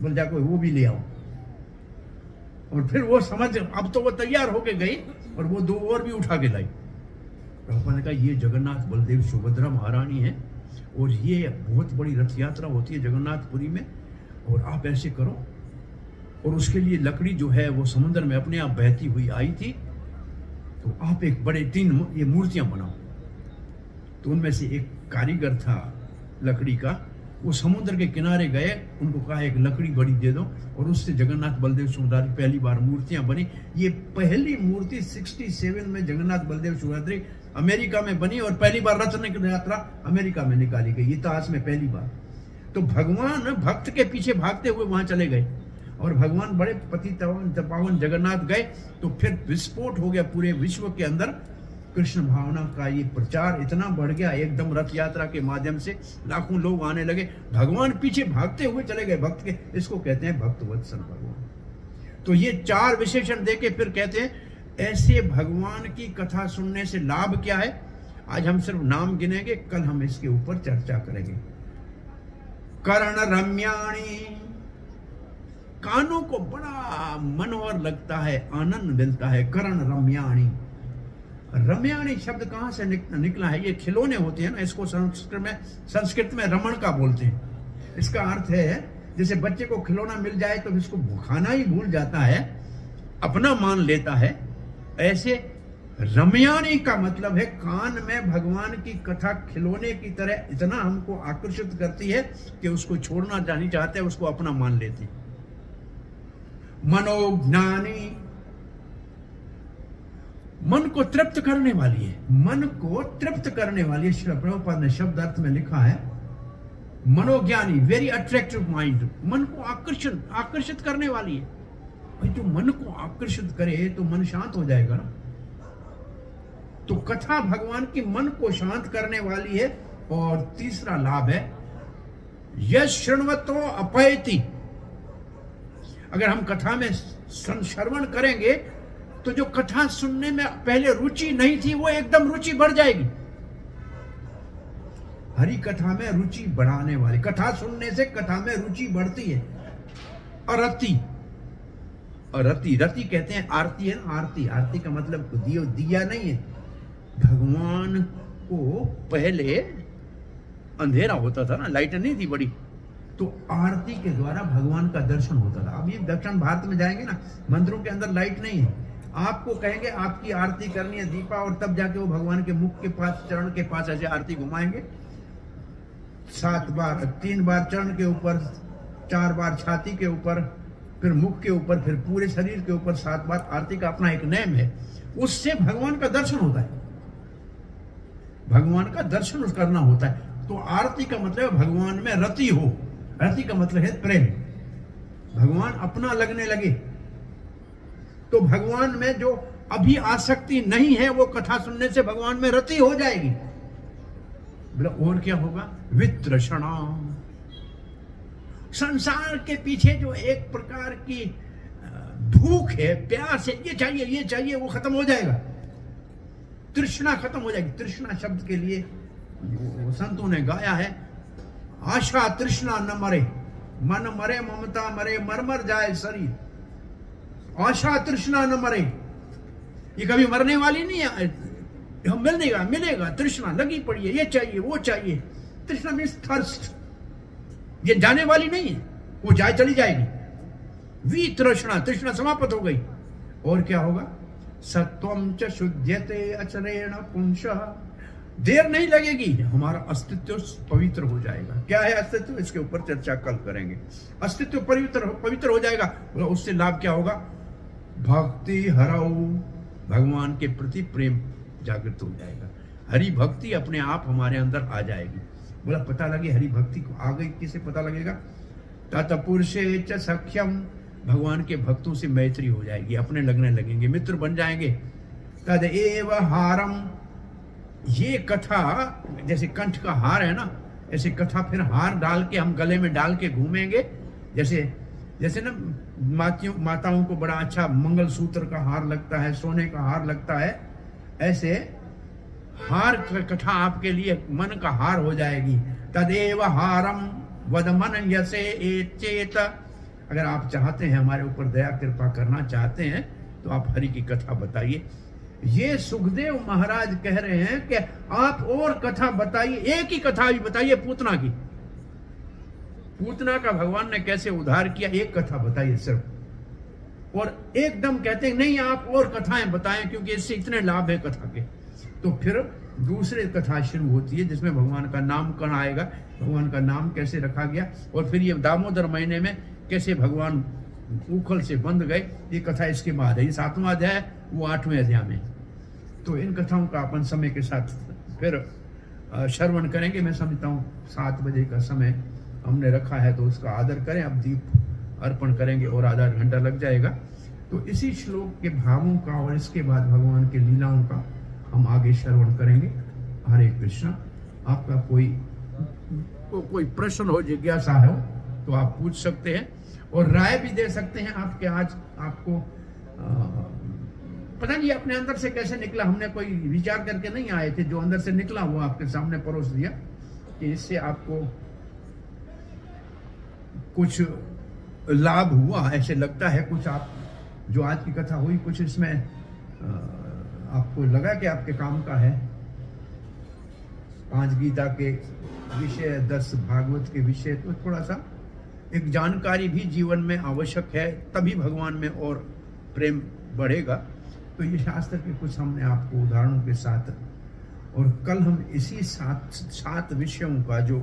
[SPEAKER 1] बोल जाको वो भी ले आओ। और फिर वो समझ, अब तो वो तैयार होके गई और वो 2 और भी उठा के लाई। प्रभुपाद ने कहा ये जगन्नाथ बलदेव सुभद्रा महारानी है और ये बहुत बड़ी रथ यात्रा होती है जगन्नाथपुरी में, और आप ऐसे करो। और उसके लिए लकड़ी जो है वो समुद्र में अपने आप बहती हुई आई थी, तो आप एक बड़े 3 ये मूर्तियां बनाओ। तो उनमें से एक कारीगर था लकड़ी का, वो समुद्र के किनारे गए, उनको कहा एक लकड़ी बड़ी दे दो, और उससे जगन्नाथ बलदेव सुभद्रा की पहली बार मूर्तियां बनी। ये पहली मूर्ति 67 में जगन्नाथ बलदेव सुभद्रा अमेरिका में बनी, और पहली बार रथ यात्रा अमेरिका में निकाली गई, इतिहास में पहली बार। तो भगवान भक्त के पीछे भागते हुए वहां चले गए, और भगवान बड़े पतित पावन जगन्नाथ गए, तो फिर विस्फोट हो गया पूरे विश्व के अंदर। कृष्ण भावना का ये प्रचार इतना बढ़ गया, एकदम रथ यात्रा के माध्यम से लाखों लोग आने लगे, भगवान पीछे भागते हुए चले गए भक्त के। इसको कहते हैं भक्त वत्सल भगवान। तो ये 4 विशेषण देके फिर कहते हैं ऐसे भगवान की कथा सुनने से लाभ क्या है। आज हम सिर्फ नाम गिनेंगे, कल हम इसके ऊपर चर्चा करेंगे। कर्ण रम्याणी, कानों को बड़ा मनोहर लगता है, आनंद मिलता है। कर्ण रम्याणी, रम्याणी शब्द कहां से निकला है? ये खिलौने होते हैं ना, इसको संस्कृत में रमण का बोलते हैं। इसका अर्थ है जैसे बच्चे को खिलौना मिल जाए तो इसको खाना ही भूल जाता है, अपना मान लेता है। ऐसे रम्याणी का मतलब है कान में भगवान की कथा खिलौने की तरह इतना हमको आकर्षित करती है कि उसको छोड़ना नहीं चाहते, उसको अपना मान लेते। मनोज्ञानी, मन को तृप्त करने वाली है, मन को तृप्त करने वाली है। श्री प्रभुपाद ने शब्द अर्थ में लिखा है मनोज्ञानी, वेरी अट्रैक्टिव माइंड, मन को आकर्षित करने वाली है। भाई जो मन को आकर्षित करे तो मन शांत हो जाएगा ना। तो कथा भगवान की मन को शांत करने वाली है। और तीसरा लाभ है यश शृण्वतो अपयति, अगर हम कथा में श्रवण करेंगे तो जो कथा सुनने में पहले रुचि नहीं थी वो एकदम रुचि बढ़ जाएगी। हरि कथा में रुचि बढ़ाने वाली, कथा सुनने से कथा में रुचि बढ़ती है। अरति, रति, रति कहते हैं आरती है ना, आरती, आरती का मतलब दिया नहीं है। भगवान को पहले अंधेरा होता था ना, लाइट नहीं थी बड़ी, तो आरती के द्वारा भगवान का दर्शन होता था। अब ये दक्षिण भारत में जाएंगे ना, मंदिरों के अंदर लाइट नहीं है, आपको कहेंगे आपकी आरती करनी है दीपा, और तब जाके वो भगवान के मुख के पास, चरण के पास ऐसे आरती घुमाएंगे 7 बार, 3 बार चरण के ऊपर, 4 बार छाती के ऊपर, फिर मुख के ऊपर, फिर पूरे शरीर के ऊपर 7 बार। आरती का अपना एक नेम है, उससे भगवान का दर्शन होता है, भगवान का दर्शन करना होता है। तो आरती का मतलब भगवान में रति हो, रति का मतलब है प्रेम, भगवान अपना लगने लगे। तो भगवान में जो अभी आसक्ति नहीं है वो कथा सुनने से भगवान में रति हो जाएगी। और क्या होगा? वित्रषणा, संसार के पीछे जो एक प्रकार की भूख है, प्यास है, ये चाहिए, वो खत्म हो जाएगा, तृष्णा खत्म हो जाएगी। तृष्णा शब्द के लिए संतों ने गाया है, आशा तृष्णा न मरे, मन मरे ममता मरे, मर जाए शरीर। आशा तृष्णा न मरे, ये कभी मरने वाली नहीं है, हम मिलेगा। तृष्णा लगी पड़ी है, ये चाहिए वो चाहिए। तृष्णा मीन्स थर्स्ट, ये जाने वाली नहीं है, वो जाए चली जाएगी। वितृष्णा, तृष्णा समाप्त हो गई। और क्या होगा? सत्वम च शुद्ध्यते अचरेण पुंसः, देर नहीं लगेगी, हमारा अस्तित्व पवित्र हो जाएगा। क्या है अस्तित्व? इसके ऊपर चर्चा कल करेंगे। अस्तित्व पवित्र हो जाएगा, उससे लाभ क्या होगा? भक्ति हरऊ, भगवान के प्रति प्रेम जागृत हो जाएगा, हरि भक्ति अपने आप हमारे अंदर आ जाएगी। बोला पता लगे हरि भक्ति को आ गई, किसे पता लगेगा? तत्पुरुषे च सख्यम, भगवान के भक्तों से मैत्री हो जाएगी, अपने लगने लगेंगे, मित्र बन जाएंगे। तद एव हारम, ये कथा जैसे कंठ का हार है ना, ऐसे कथा फिर हार डाल के हम गले में डाल के घूमेंगे। जैसे ना माताओं को बड़ा अच्छा मंगलसूत्र का हार लगता है, सोने का हार लगता है, ऐसे हार कथा आपके लिए मन का हार हो जाएगी। तदेव हारम वद मन यसे चेत, अगर आप चाहते हैं, हमारे ऊपर दया कृपा करना चाहते हैं, तो आप हरि की कथा बताइए। ये सुखदेव महाराज कह रहे हैं कि आप और कथा बताइए, एक ही कथा भी बताइए पूतना की। पूतना का भगवान ने कैसे उद्धार किया, एक कथा बताइए सिर्फ। और एकदम कहते हैं नहीं आप और कथाएं बताएं, क्योंकि इससे इतने लाभ है कथा के। तो फिर दूसरी कथा शुरू होती है जिसमें भगवान का नामकरण आएगा, भगवान का नाम कैसे रखा गया, और फिर ये दामोदर महीने में कैसे भगवान उखल से बंध गए, ये कथा इसके बाद है। ये 7वां अध्याय, वो 8वें अध्याय में। तो इन कथाओं का अपन समय के साथ फिर श्रवण करेंगे। मैं समझता हूँ 7 बजे का समय हमने रखा है, तो उसका आदर करें। अब दीप अर्पण करेंगे और आधा घंटा लग जाएगा। तो इसी श्लोक के भावों का और इसके बाद भगवान के लीलाओं का हम आगे श्रवण करेंगे। हरे कृष्णा। आपका कोई प्रश्न हो, जिज्ञासा हो, तो आप पूछ सकते हैं और राय भी दे सकते हैं। आपके आज आपको पता नहीं अपने अंदर से कैसे निकला, हमने कोई विचार करके नहीं आए थे, जो अंदर से निकला वो आपके सामने परोस दिया कि इससे आपको कुछ लाभ हुआ, ऐसे लगता है। कुछ आप जो आज की कथा हुई, कुछ इसमें आपको लगा कि आपके काम का है। 5 गीता के विषय, 10 भागवत के विषय, तो थोड़ा सा एक जानकारी भी जीवन में आवश्यक है, तभी भगवान में और प्रेम बढ़ेगा। तो ये शास्त्र के कुछ हमने आपको उदाहरणों के साथ, और कल हम इसी 7 विषयों का जो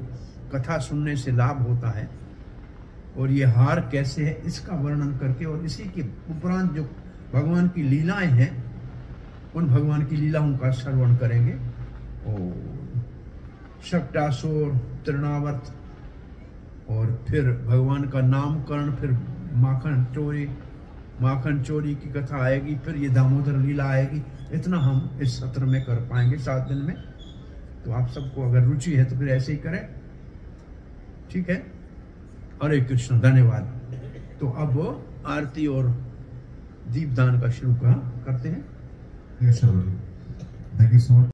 [SPEAKER 1] कथा सुनने से लाभ होता है और ये हार कैसे है, इसका वर्णन करके, और इसी के उपरांत जो भगवान की लीलाएं हैं, उन भगवान की लीलाओं का श्रवण करेंगे। और शक्टासुर, तृणावर्त, और फिर भगवान का नामकरण, फिर माखन चोरी की कथा आएगी, फिर ये दामोदर लीला आएगी। इतना हम इस सत्र में कर पाएंगे 7 दिन में। तो आप सबको अगर रुचि है तो फिर ऐसे ही करें, ठीक है। हरे कृष्ण, धन्यवाद। तो अब आरती और दीपदान का शुरू करते हैं।
[SPEAKER 2] Thank you so much.